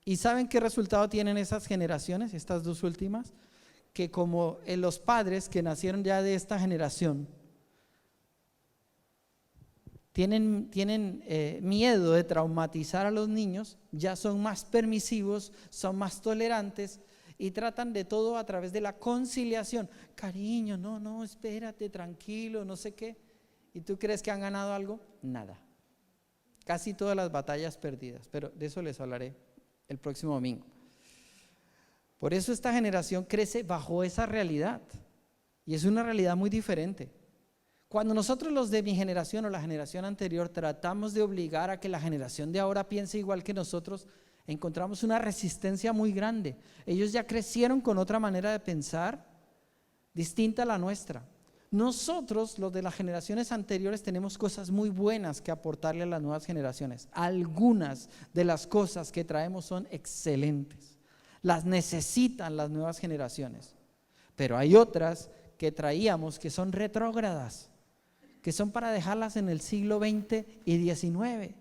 ¿Y saben qué resultado tienen esas generaciones, estas dos últimas? Que como los padres que nacieron ya de esta generación tienen miedo de traumatizar a los niños, ya son más permisivos, son más tolerantes y tratan de todo a través de la conciliación. Cariño, no, espérate, tranquilo, no sé qué. ¿Y tú crees que han ganado algo? Nada. Casi todas las batallas perdidas, pero de eso les hablaré el próximo domingo. Por eso esta generación crece bajo esa realidad y es una realidad muy diferente. Cuando nosotros los de mi generación o la generación anterior tratamos de obligar a que la generación de ahora piense igual que nosotros, encontramos una resistencia muy grande. Ellos ya crecieron con otra manera de pensar distinta a la nuestra. Nosotros, los de las generaciones anteriores, tenemos cosas muy buenas que aportarle a las nuevas generaciones. Algunas de las cosas que traemos son excelentes. Las necesitan las nuevas generaciones. Pero hay otras que traíamos que son retrógradas, que son para dejarlas en el siglo XX y XIX.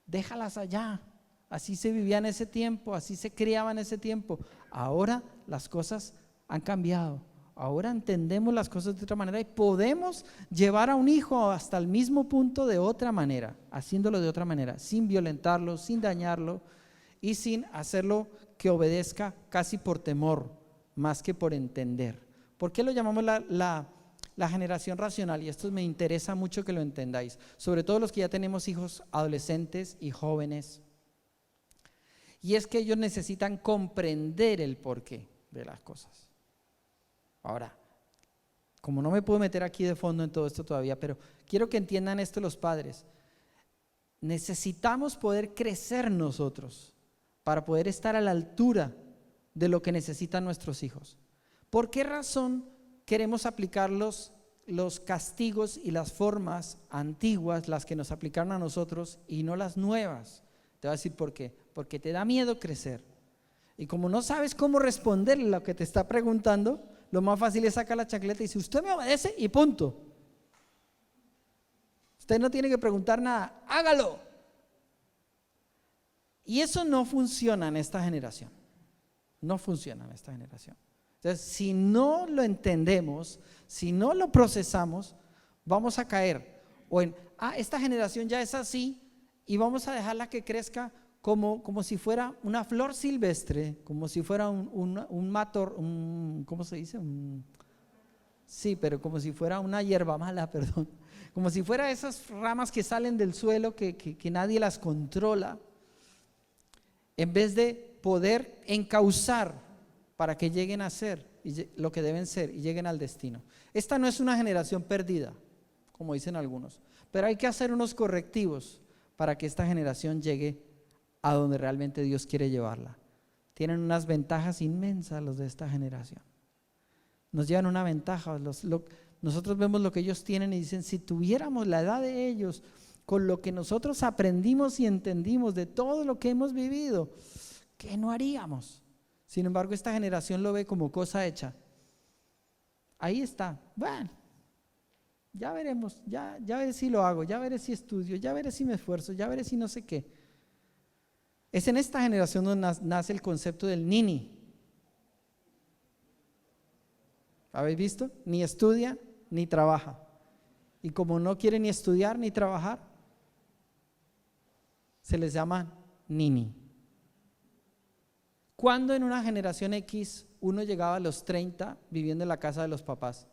Déjalas allá. Así se vivía en ese tiempo, así se criaba en ese tiempo. Ahora las cosas han cambiado. Ahora entendemos las cosas de otra manera y podemos llevar a un hijo hasta el mismo punto de otra manera, haciéndolo de otra manera, sin violentarlo, sin dañarlo y sin hacerlo que obedezca casi por temor, más que por entender. ¿Por qué lo llamamos la generación racional? Y esto me interesa mucho que lo entendáis, sobre todo los que ya tenemos hijos adolescentes y jóvenes. Y es que ellos necesitan comprender el porqué de las cosas. Ahora, como no me puedo meter aquí de fondo en todo esto todavía, pero quiero que entiendan esto los padres. Necesitamos poder crecer nosotros para poder estar a la altura de lo que necesitan nuestros hijos. ¿Por qué razón queremos aplicar los castigos y las formas antiguas, las que nos aplicaron a nosotros y no las nuevas? Te voy a decir por qué. Porque te da miedo crecer. Y como no sabes cómo responderle a lo que te está preguntando, lo más fácil es sacar la chancleta y decir, usted me obedece y punto. Usted no tiene que preguntar nada, hágalo. Y eso no funciona en esta generación. No funciona en esta generación. Entonces, si no lo entendemos, si no lo procesamos, vamos a caer o en, esta generación ya es así y vamos a dejarla que crezca como si fuera una flor silvestre, como si fuera un mator, ¿cómo se dice? Sí, pero como si fuera una hierba mala, perdón. Como si fuera esas ramas que salen del suelo que nadie las controla, en vez de poder encauzar para que lleguen a ser lo que deben ser y lleguen al destino. Esta no es una generación perdida, como dicen algunos, pero hay que hacer unos correctivos para que esta generación llegue a donde realmente Dios quiere llevarla. Tienen unas ventajas inmensas los de esta generación. Nos llevan una ventaja. Nosotros vemos lo que ellos tienen y dicen, si tuviéramos la edad de ellos, con lo que nosotros aprendimos y entendimos de todo lo que hemos vivido, ¿qué no haríamos? Sin embargo, esta generación lo ve como cosa hecha. Ahí está. Bueno, ya veremos, ya veré si lo hago, ya veré si estudio, ya veré si me esfuerzo, ya veré si no sé qué. Es en esta generación donde nace el concepto del nini. ¿Habéis visto? Ni estudia ni trabaja. Y como no quiere ni estudiar ni trabajar, se les llama nini. ¿Cuándo en una generación X uno llegaba a los 30 viviendo en la casa de los papás?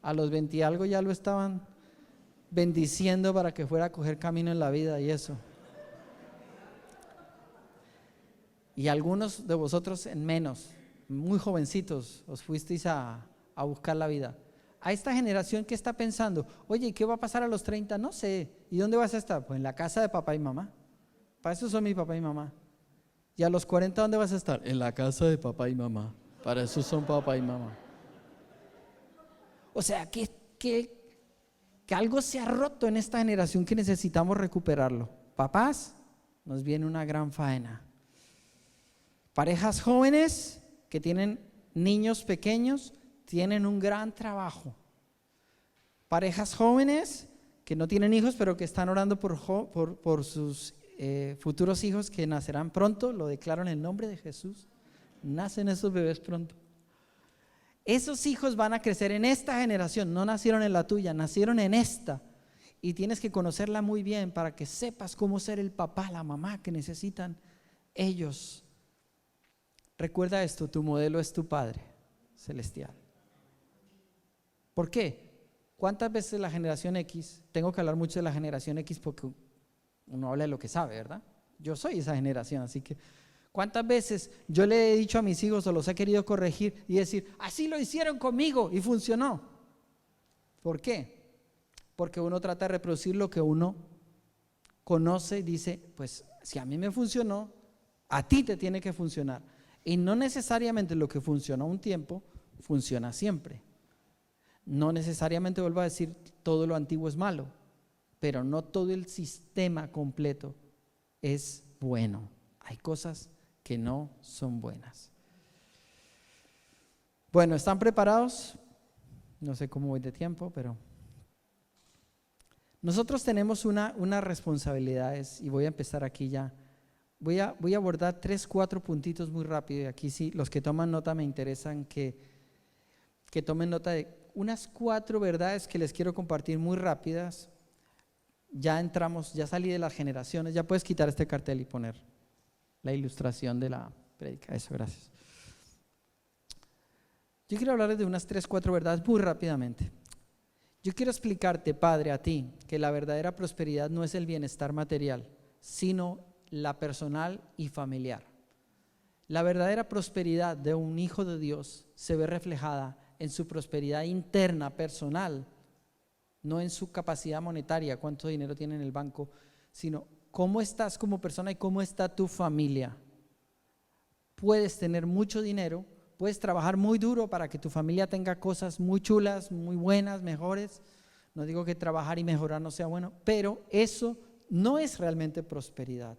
A los 20 y algo ya lo estaban bendiciendo para que fuera a coger camino en la vida y eso. Y algunos de vosotros en menos, muy jovencitos, os fuisteis a buscar la vida. A esta generación que está pensando, oye, ¿qué va a pasar a los 30? No sé. ¿Y dónde vas a estar? Pues en la casa de papá y mamá. Para eso son mi papá y mamá. ¿Y a los 40 dónde vas a estar? En la casa de papá y mamá. Para eso son papá y mamá. O sea, que algo se ha roto en esta generación que necesitamos recuperarlo. Papás, nos viene una gran faena. Parejas jóvenes que tienen niños pequeños tienen un gran trabajo. Parejas jóvenes que no tienen hijos pero que están orando por sus futuros hijos que nacerán pronto, lo declaro en el nombre de Jesús. Nacen esos bebés pronto. Esos hijos van a crecer en esta generación, no nacieron en la tuya, nacieron en esta. Y tienes que conocerla muy bien para que sepas cómo ser el papá, la mamá que necesitan ellos. Recuerda esto, tu modelo es tu Padre celestial. ¿Por qué? ¿Cuántas veces la generación X, tengo que hablar mucho de la generación X porque uno habla de lo que sabe, ¿verdad? Yo soy esa generación, así que ¿cuántas veces yo le he dicho a mis hijos o los he querido corregir y decir, así lo hicieron conmigo y funcionó? ¿Por qué? Porque uno trata de reproducir lo que uno conoce y dice, pues si a mí me funcionó, a ti te tiene que funcionar. Y no necesariamente lo que funcionó un tiempo, funciona siempre. No necesariamente, vuelvo a decir, todo lo antiguo es malo, pero no todo el sistema completo es bueno. Hay cosas que no son buenas. Bueno, ¿están preparados? No sé cómo voy de tiempo, pero nosotros tenemos unas responsabilidades y voy a empezar aquí ya. Voy a abordar 3, 4 puntitos muy rápido y aquí sí, los que toman nota me interesan que tomen nota de unas 4 verdades que les quiero compartir muy rápidas. Ya entramos, ya salí de las generaciones, ya puedes quitar este cartel y poner la ilustración de la prédica. Eso, gracias. Yo quiero hablarles de unas 3, 4 verdades muy rápidamente. Yo quiero explicarte, padre, a ti, que la verdadera prosperidad no es el bienestar material, sino la personal y familiar. La verdadera prosperidad de un hijo de Dios se ve reflejada en su prosperidad interna, personal, no en su capacidad monetaria, cuánto dinero tiene en el banco, sino cómo estás como persona y cómo está tu familia. Puedes tener mucho dinero, puedes trabajar muy duro para que tu familia tenga cosas muy chulas, muy buenas, mejores. No digo que trabajar y mejorar no sea bueno, pero eso no es realmente prosperidad.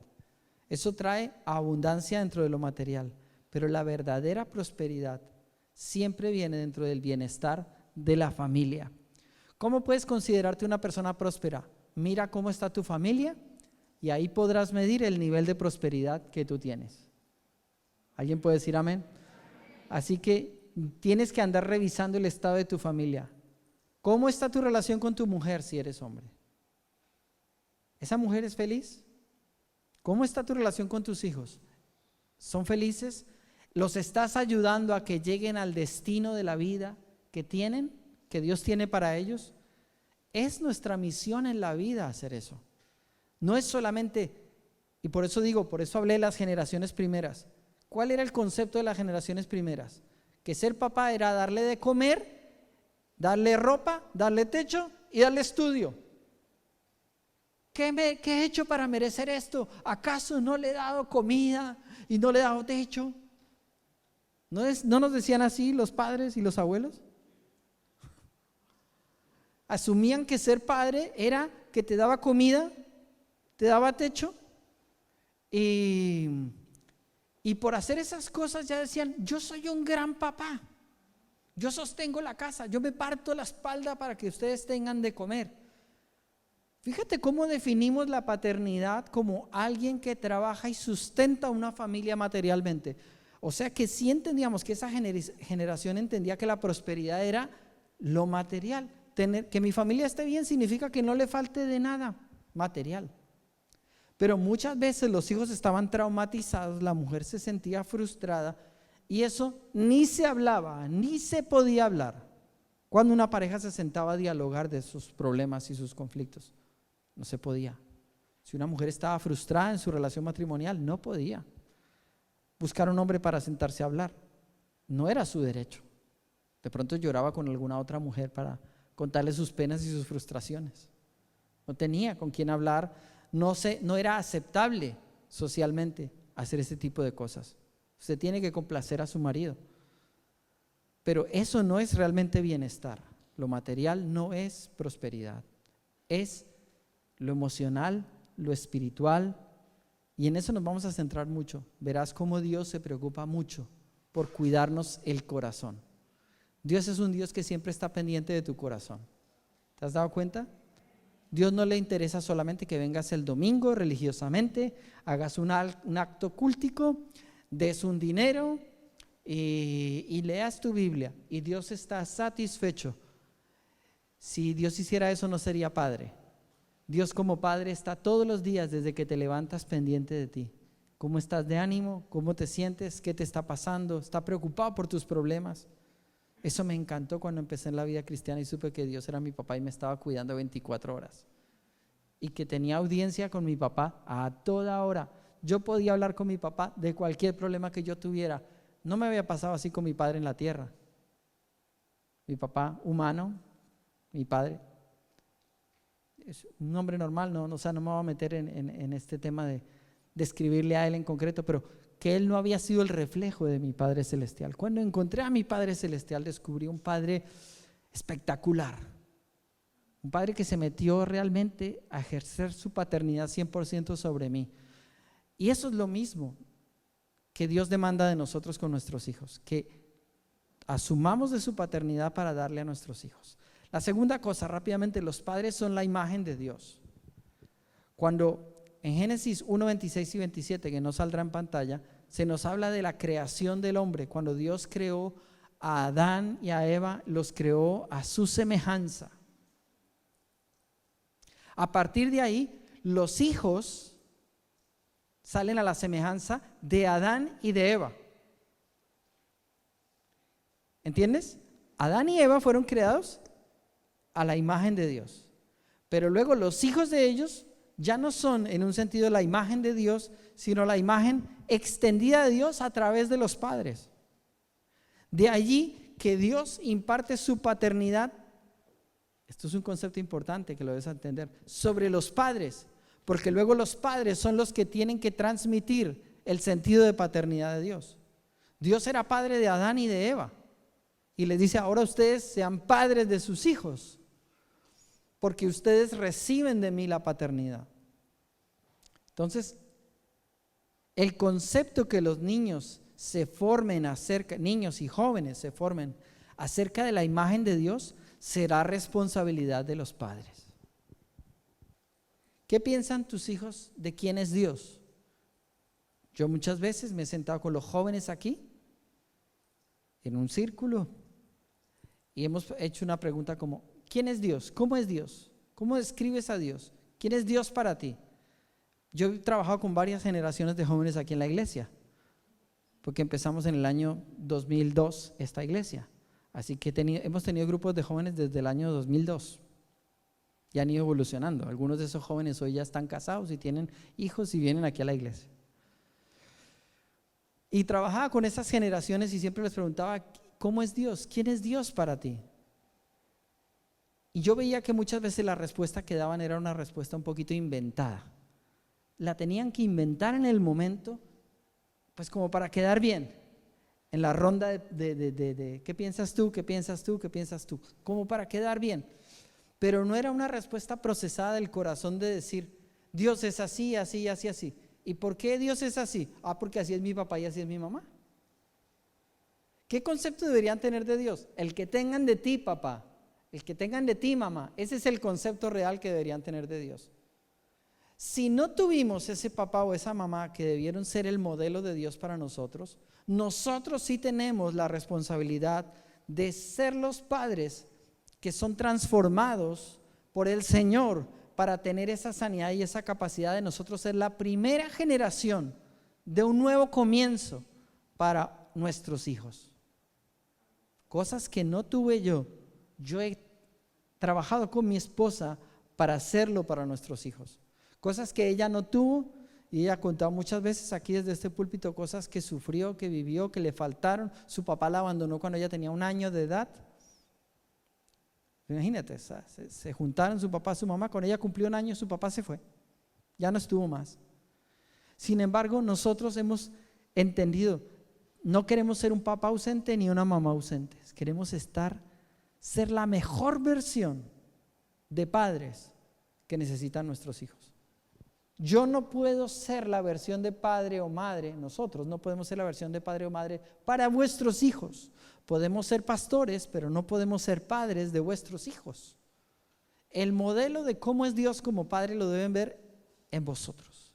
Eso trae abundancia dentro de lo material, pero la verdadera prosperidad siempre viene dentro del bienestar de la familia. ¿Cómo puedes considerarte una persona próspera? Mira cómo está tu familia y ahí podrás medir el nivel de prosperidad que tú tienes. ¿Alguien puede decir amén? Así que tienes que andar revisando el estado de tu familia. ¿Cómo está tu relación con tu mujer si eres hombre? ¿Esa mujer es feliz? ¿Cómo está tu relación con tus hijos? ¿Son felices? ¿Los estás ayudando a que lleguen al destino de la vida que tienen, que Dios tiene para ellos? Es nuestra misión en la vida hacer eso. No es solamente, y por eso digo, por eso hablé de las generaciones primeras. ¿Cuál era el concepto de las generaciones primeras? Que ser papá era darle de comer, darle ropa, darle techo y darle estudio. ¿Qué he hecho para merecer esto? ¿Acaso no le he dado comida y no le he dado techo? ¿No nos decían así los padres y los abuelos? Asumían que ser padre era que te daba comida, te daba techo y por hacer esas cosas ya decían, yo soy un gran papá, yo sostengo la casa, yo me parto la espalda para que ustedes tengan de comer. Fíjate cómo definimos la paternidad como alguien que trabaja y sustenta una familia materialmente. O sea que sí entendíamos que esa generación entendía que la prosperidad era lo material. Que mi familia esté bien significa que no le falte de nada material. Pero muchas veces los hijos estaban traumatizados, la mujer se sentía frustrada y eso ni se hablaba, ni se podía hablar cuando una pareja se sentaba a dialogar de sus problemas y sus conflictos. No se podía. Si una mujer estaba frustrada en su relación matrimonial, no podía buscar un hombre para sentarse a hablar. No era su derecho. De pronto lloraba con alguna otra mujer para contarle sus penas y sus frustraciones. No tenía con quién hablar, no era aceptable socialmente hacer ese tipo de cosas. Usted tiene que complacer a su marido. Pero eso no es realmente bienestar. Lo material no es prosperidad. Es lo emocional, lo espiritual, y en eso nos vamos a centrar mucho. Verás cómo Dios se preocupa mucho por cuidarnos el corazón. Dios es un Dios que siempre está pendiente de tu corazón. ¿Te has dado cuenta? Dios no le interesa solamente que vengas el domingo religiosamente, hagas un acto cultico, des un dinero y leas tu Biblia, y Dios está satisfecho. Si Dios hiciera eso, no sería padre. Dios como padre está todos los días desde que te levantas pendiente de ti. ¿Cómo estás de ánimo? ¿Cómo te sientes? ¿Qué te está pasando? ¿Está preocupado por tus problemas? Eso me encantó cuando empecé en la vida cristiana y supe que Dios era mi papá y me estaba cuidando 24 horas. Y que tenía audiencia con mi papá a toda hora. Yo podía hablar con mi papá de cualquier problema que yo tuviera. No me había pasado así con mi padre en la tierra. Mi papá humano, mi padre, es un hombre normal, no me voy a meter en este tema de describirle a él en concreto, pero que él no había sido el reflejo de mi Padre Celestial. Cuando encontré a mi Padre Celestial, descubrí un Padre espectacular, un Padre que se metió realmente a ejercer su paternidad 100% sobre mí. Y eso es lo mismo que Dios demanda de nosotros con nuestros hijos, que asumamos de su paternidad para darle a nuestros hijos. La segunda cosa, rápidamente, los padres son la imagen de Dios. Cuando en Génesis 1, 26 y 27, que no saldrá en pantalla, se nos habla de la creación del hombre. Cuando Dios creó a Adán y a Eva, los creó a su semejanza. A partir de ahí, los hijos salen a la semejanza de Adán y de Eva. ¿Entiendes? Adán y Eva fueron creados a la imagen de Dios, pero luego los hijos de ellos ya no son en un sentido la imagen de Dios, sino la imagen extendida de Dios a través de los padres. De allí que Dios imparte su paternidad, esto es un concepto importante que lo debes entender, sobre los padres, porque luego los padres son los que tienen que transmitir el sentido de paternidad de Dios. Dios era padre de Adán y de Eva, y les dice: ahora ustedes sean padres de sus hijos, porque ustedes reciben de mí la paternidad. Entonces, el concepto que los niños se formen acerca, niños y jóvenes se formen acerca de la imagen de Dios, será responsabilidad de los padres. ¿Qué piensan tus hijos de quién es Dios? Yo muchas veces me he sentado con los jóvenes aquí, en un círculo, y hemos hecho una pregunta como: ¿quién es Dios? ¿Cómo es Dios? ¿Cómo describes a Dios? ¿Quién es Dios para ti? Yo he trabajado con varias generaciones de jóvenes aquí en la iglesia, porque empezamos en el año 2002 esta iglesia. Así que hemos tenido grupos de jóvenes desde el año 2002 y han ido evolucionando. Algunos de esos jóvenes hoy ya están casados y tienen hijos y vienen aquí a la iglesia. Y trabajaba con esas generaciones y siempre les preguntaba: ¿cómo es Dios? ¿Quién es Dios para ti? Y yo veía que muchas veces la respuesta que daban era una respuesta un poquito inventada. La tenían que inventar en el momento, pues como para quedar bien, en la ronda de ¿qué piensas tú? ¿Qué piensas tú? ¿Qué piensas tú? Como para quedar bien. Pero no era una respuesta procesada del corazón de decir: Dios es así, así, así, así. ¿Y por qué Dios es así? Porque así es mi papá y así es mi mamá. ¿Qué concepto deberían tener de Dios? El que tengan de ti, papá, el que tengan de ti, mamá. Ese es el concepto real que deberían tener de Dios. Si no tuvimos ese papá o esa mamá que debieron ser el modelo de Dios para nosotros, nosotros sí tenemos la responsabilidad de ser los padres que son transformados por el Señor para tener esa sanidad y esa capacidad de nosotros ser la primera generación de un nuevo comienzo para nuestros hijos. Cosas que no tuve yo he trabajado con mi esposa para hacerlo para nuestros hijos. Cosas que ella no tuvo, y ella ha contado muchas veces aquí desde este púlpito cosas que sufrió, que vivió, que le faltaron. Su papá la abandonó cuando ella tenía 1 año de edad. Imagínate, se juntaron su papá y su mamá. Cuando ella cumplió 1 año, su papá se fue, ya no estuvo más. Sin embargo, nosotros hemos entendido: no queremos ser un papá ausente ni una mamá ausente. Queremos ser la mejor versión de padres que necesitan nuestros hijos. Yo no puedo ser la versión de padre o madre, nosotros no podemos ser la versión de padre o madre para vuestros hijos. Podemos ser pastores, pero no podemos ser padres de vuestros hijos. el modelo de cómo es Dios como Padre lo deben ver en vosotros.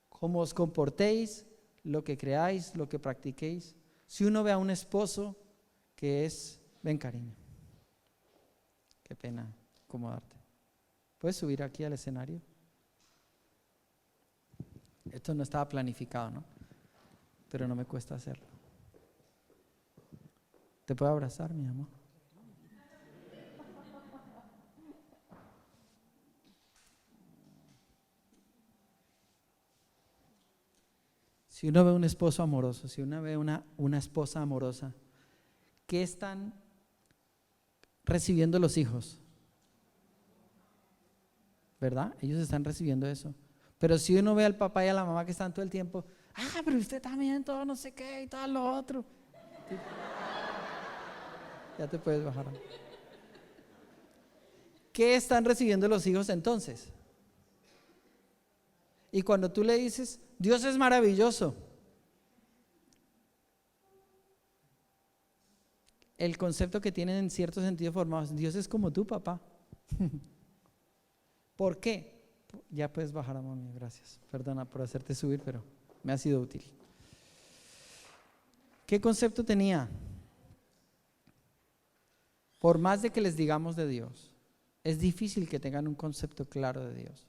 Cómo os comportéis, lo que creáis, lo que practiquéis. Si uno ve a un esposo que es, ven cariño, qué pena acomodarte. ¿Puedes subir aquí al escenario? Esto no estaba planificado, ¿no? Pero no me cuesta hacerlo. ¿Te puedo abrazar, mi amor? Si uno ve un esposo amoroso, si uno ve una esposa amorosa, ¿qué están recibiendo los hijos? ¿Verdad? Ellos están recibiendo eso. Pero si uno ve al papá y a la mamá que están todo el tiempo, pero usted también, todo no sé qué y todo lo otro. Ya te puedes bajar. ¿Qué están recibiendo los hijos entonces? Y cuando tú le dices, Dios es maravilloso, el concepto que tienen en cierto sentido formados, Dios es como tu papá. ¿Por qué? Ya puedes bajar, amor mío, gracias. Perdona por hacerte subir, pero me ha sido útil. ¿Qué concepto tenía? Por más de que les digamos de Dios, es difícil que tengan un concepto claro de Dios.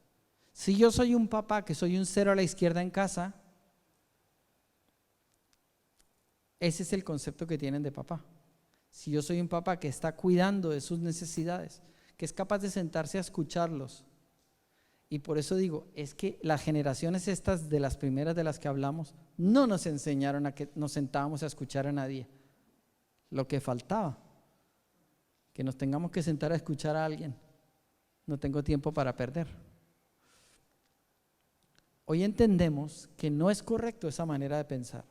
Si yo soy un papá que soy un cero a la izquierda en casa, ese es el concepto que tienen de papá. Si yo soy un papá que está cuidando de sus necesidades, que es capaz de sentarse a escucharlos, y por eso digo, es que las generaciones estas de las primeras de las que hablamos, no nos enseñaron a que nos sentábamos a escuchar a nadie. Lo que faltaba, que nos tengamos que sentar a escuchar a alguien. No tengo tiempo para perder. Hoy entendemos que no es correcto esa manera de pensar,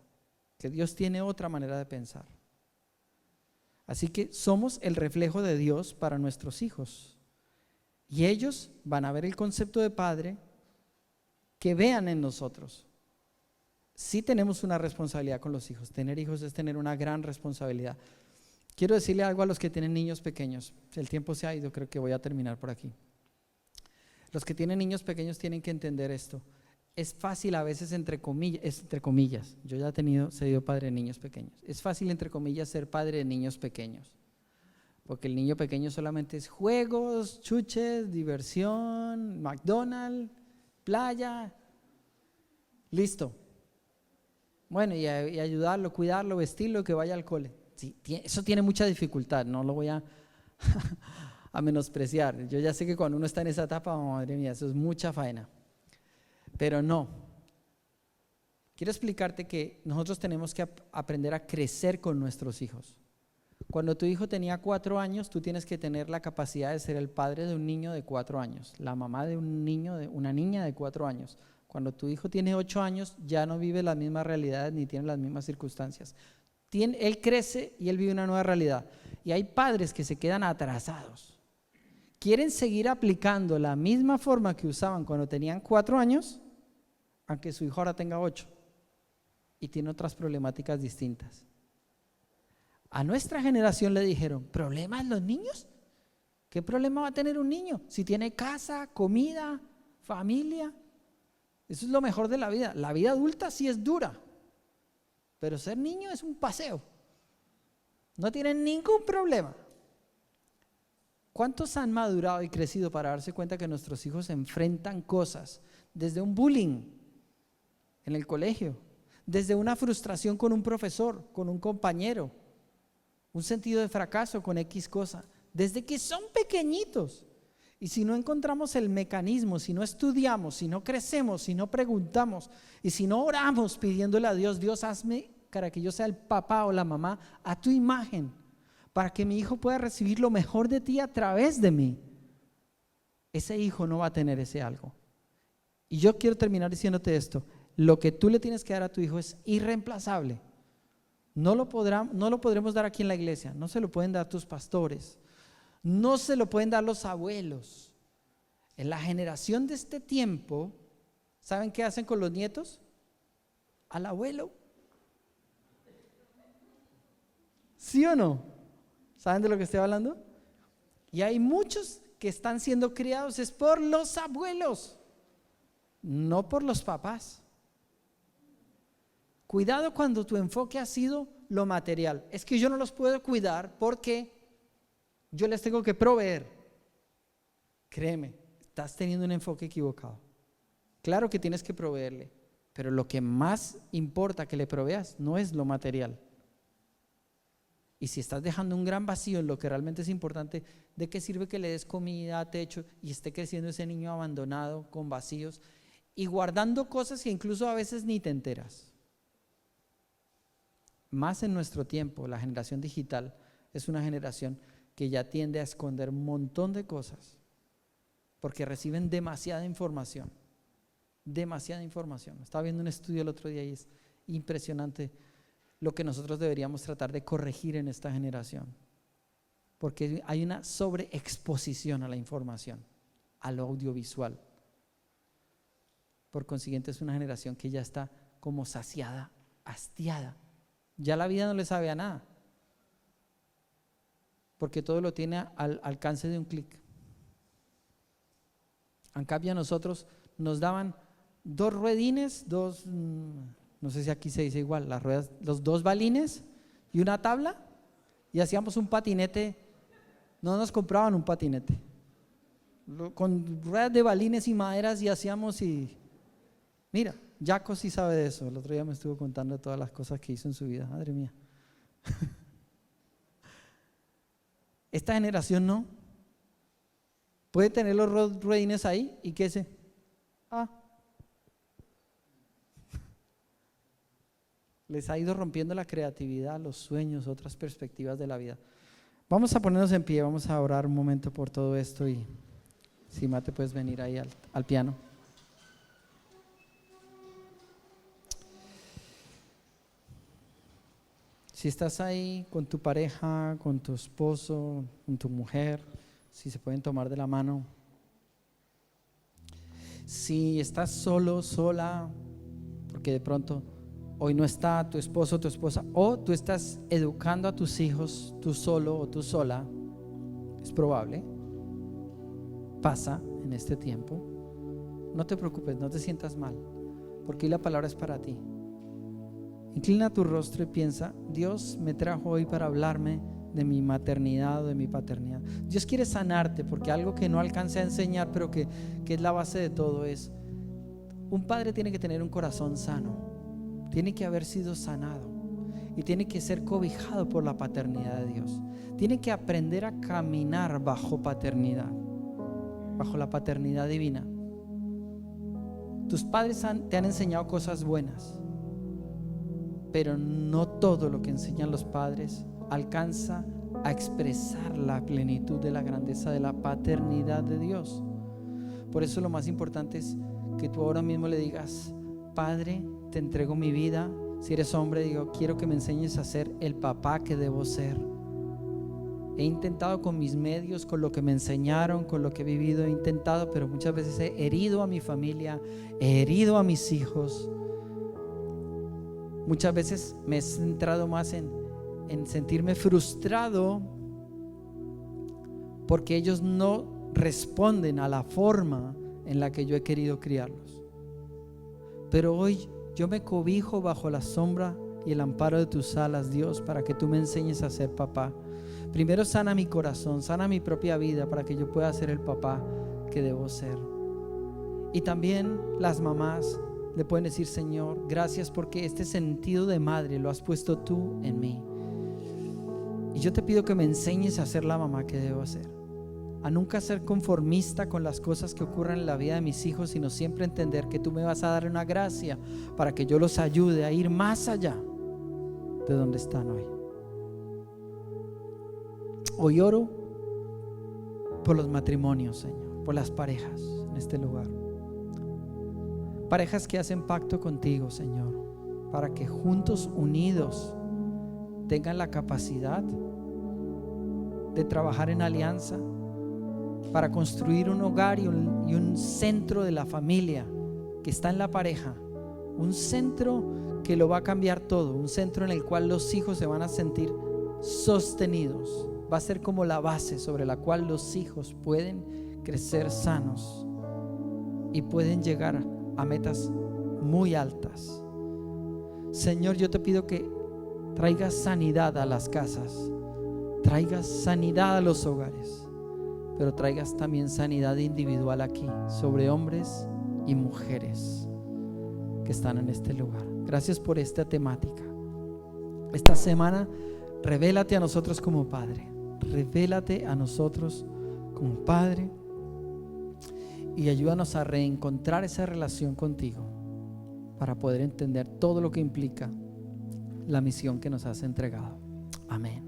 que Dios tiene otra manera de pensar. Así que somos el reflejo de Dios para nuestros hijos. Y ellos van a ver el concepto de padre que vean en nosotros. Sí tenemos una responsabilidad con los hijos. Tener hijos es tener una gran responsabilidad. Quiero decirle algo a los que tienen niños pequeños. El tiempo se ha ido, creo que voy a terminar por aquí. Los que tienen niños pequeños tienen que entender esto. Es fácil a veces, entre comillas, yo ya he sido padre de niños pequeños. Es fácil, entre comillas, ser padre de niños pequeños. Porque el niño pequeño solamente es juegos, chuches, diversión, McDonald's, playa, listo. Bueno, y ayudarlo, cuidarlo, vestirlo, que vaya al cole. Sí, eso tiene mucha dificultad, no lo voy a menospreciar. Yo ya sé que cuando uno está en esa etapa, madre mía, eso es mucha faena. Pero no. Quiero explicarte que nosotros tenemos que aprender a crecer con nuestros hijos. Cuando tu hijo tenía 4 años, tú tienes que tener la capacidad de ser el padre de un niño de 4 años, la mamá de un niño, de una niña de 4 años. Cuando tu hijo tiene 8 años, ya no vive las mismas realidades ni tiene las mismas circunstancias. Él crece y él vive una nueva realidad. Y hay padres que se quedan atrasados. Quieren seguir aplicando la misma forma que usaban cuando tenían 4 años, aunque su hijo ahora tenga 8 y tiene otras problemáticas distintas. A nuestra generación le dijeron, ¿problemas los niños? ¿Qué problema va a tener un niño? Si tiene casa, comida, familia. Eso es lo mejor de la vida. La vida adulta sí es dura, pero ser niño es un paseo. No tienen ningún problema. ¿Cuántos han madurado y crecido para darse cuenta que nuestros hijos enfrentan cosas? Desde un bullying en el colegio, desde una frustración con un profesor, con un compañero, un sentido de fracaso con X cosa, desde que son pequeñitos. Y si no encontramos el mecanismo, si no estudiamos, si no crecemos, si no preguntamos y si no oramos pidiéndole a Dios, Dios hazme para que yo sea el papá o la mamá a tu imagen, para que mi hijo pueda recibir lo mejor de ti a través de mí, ese hijo no va a tener ese algo. Y yo quiero terminar diciéndote esto: lo que tú le tienes que dar a tu hijo es irreemplazable. No lo podremos dar aquí en la iglesia, no se lo pueden dar tus pastores, no se lo pueden dar los abuelos. En la generación de este tiempo, ¿saben qué hacen con los nietos? Al abuelo. ¿Sí o no? ¿Saben de lo que estoy hablando? Y hay muchos que están siendo criados es por los abuelos, no por los papás. Cuidado cuando tu enfoque ha sido lo material. Es que yo no los puedo cuidar porque yo les tengo que proveer. Créeme, estás teniendo un enfoque equivocado. Claro que tienes que proveerle, pero lo que más importa que le proveas no es lo material. Y si estás dejando un gran vacío en lo que realmente es importante, ¿de qué sirve que le des comida, techo y esté creciendo ese niño abandonado con vacíos y guardando cosas que incluso a veces ni te enteras? Más en nuestro tiempo, la generación digital es una generación que ya tiende a esconder un montón de cosas porque reciben demasiada información. Demasiada información. Estaba viendo un estudio el otro día y es impresionante lo que nosotros deberíamos tratar de corregir en esta generación, porque hay una sobreexposición a la información, a lo audiovisual. Por consiguiente es una generación que ya está como saciada, hastiada. Ya la vida no le sabe a nada, porque todo lo tiene al alcance de un clic. En cambio a nosotros nos daban 2 ruedines, no sé si aquí se dice igual, las ruedas, los 2 balines y una tabla, y hacíamos un patinete. No nos compraban un patinete, con ruedas de balines y maderas, y hacíamos. Y mira, Jaco sí sabe de eso. El otro día me estuvo contando de todas las cosas que hizo en su vida. Madre mía. Esta generación no puede tener los ruedines ahí y que les ha ido rompiendo la creatividad, los sueños, otras perspectivas de la vida. Vamos a ponernos en pie, vamos a orar un momento por todo esto, y si Mate puedes venir ahí al piano. Si estás ahí con tu pareja, con tu esposo, con tu mujer, si se pueden tomar de la mano. Si estás solo, sola, porque de pronto hoy no está tu esposo, tu esposa, o tú estás educando a tus hijos tú solo o tú sola, es probable, pasa en este tiempo. No te preocupes, no te sientas mal, porque hoy la palabra es para ti. Inclina tu rostro y piensa: Dios me trajo hoy para hablarme de mi maternidad o de mi paternidad. Dios quiere sanarte, porque algo que no alcancé a enseñar, pero que es la base de todo, es: un padre tiene que tener un corazón sano, tiene que haber sido sanado y tiene que ser cobijado por la paternidad de Dios. Tiene que aprender a caminar bajo paternidad, bajo la paternidad divina. Tus padres te han enseñado cosas buenas, pero no todo lo que enseñan los padres alcanza a expresar la plenitud de la grandeza de la paternidad de Dios. Por eso lo más importante es que tú ahora mismo le digas: Padre, te entrego mi vida. Si eres hombre, digo: quiero que me enseñes a ser el papá que debo ser. He intentado con mis medios, con lo que me enseñaron, con lo que he vivido, he intentado, pero muchas veces he herido a mi familia, he herido a mis hijos. Muchas veces me he centrado más en sentirme frustrado porque ellos no responden a la forma en la que yo he querido criarlos. Pero hoy yo me cobijo bajo la sombra y el amparo de tus alas, Dios, para que tú me enseñes a ser papá. Primero sana mi corazón, sana mi propia vida, para que yo pueda ser el papá que debo ser. Y también las mamás le pueden decir: Señor, gracias porque este sentido de madre lo has puesto tú en mí. Y yo te pido que me enseñes a ser la mamá que debo ser, a nunca ser conformista con las cosas que ocurran en la vida de mis hijos, sino siempre entender que tú me vas a dar una gracia para que yo los ayude a ir más allá de donde están hoy. Hoy oro por los matrimonios, Señor, por las parejas en este lugar. Parejas que hacen pacto contigo, Señor, para que juntos, unidos, tengan la capacidad de trabajar en alianza para construir un hogar y un centro de la familia que está en la pareja, un centro que lo va a cambiar todo, un centro en el cual los hijos se van a sentir sostenidos, va a ser como la base sobre la cual los hijos pueden crecer sanos y pueden llegar a metas muy altas. Señor, yo te pido que traigas sanidad a las casas, traigas sanidad a los hogares, pero traigas también sanidad individual aquí sobre hombres y mujeres que están en este lugar. Gracias por esta temática. Esta semana, revélate a nosotros como Padre, revélate a nosotros como Padre y ayúdanos a reencontrar esa relación contigo para poder entender todo lo que implica la misión que nos has entregado. Amén.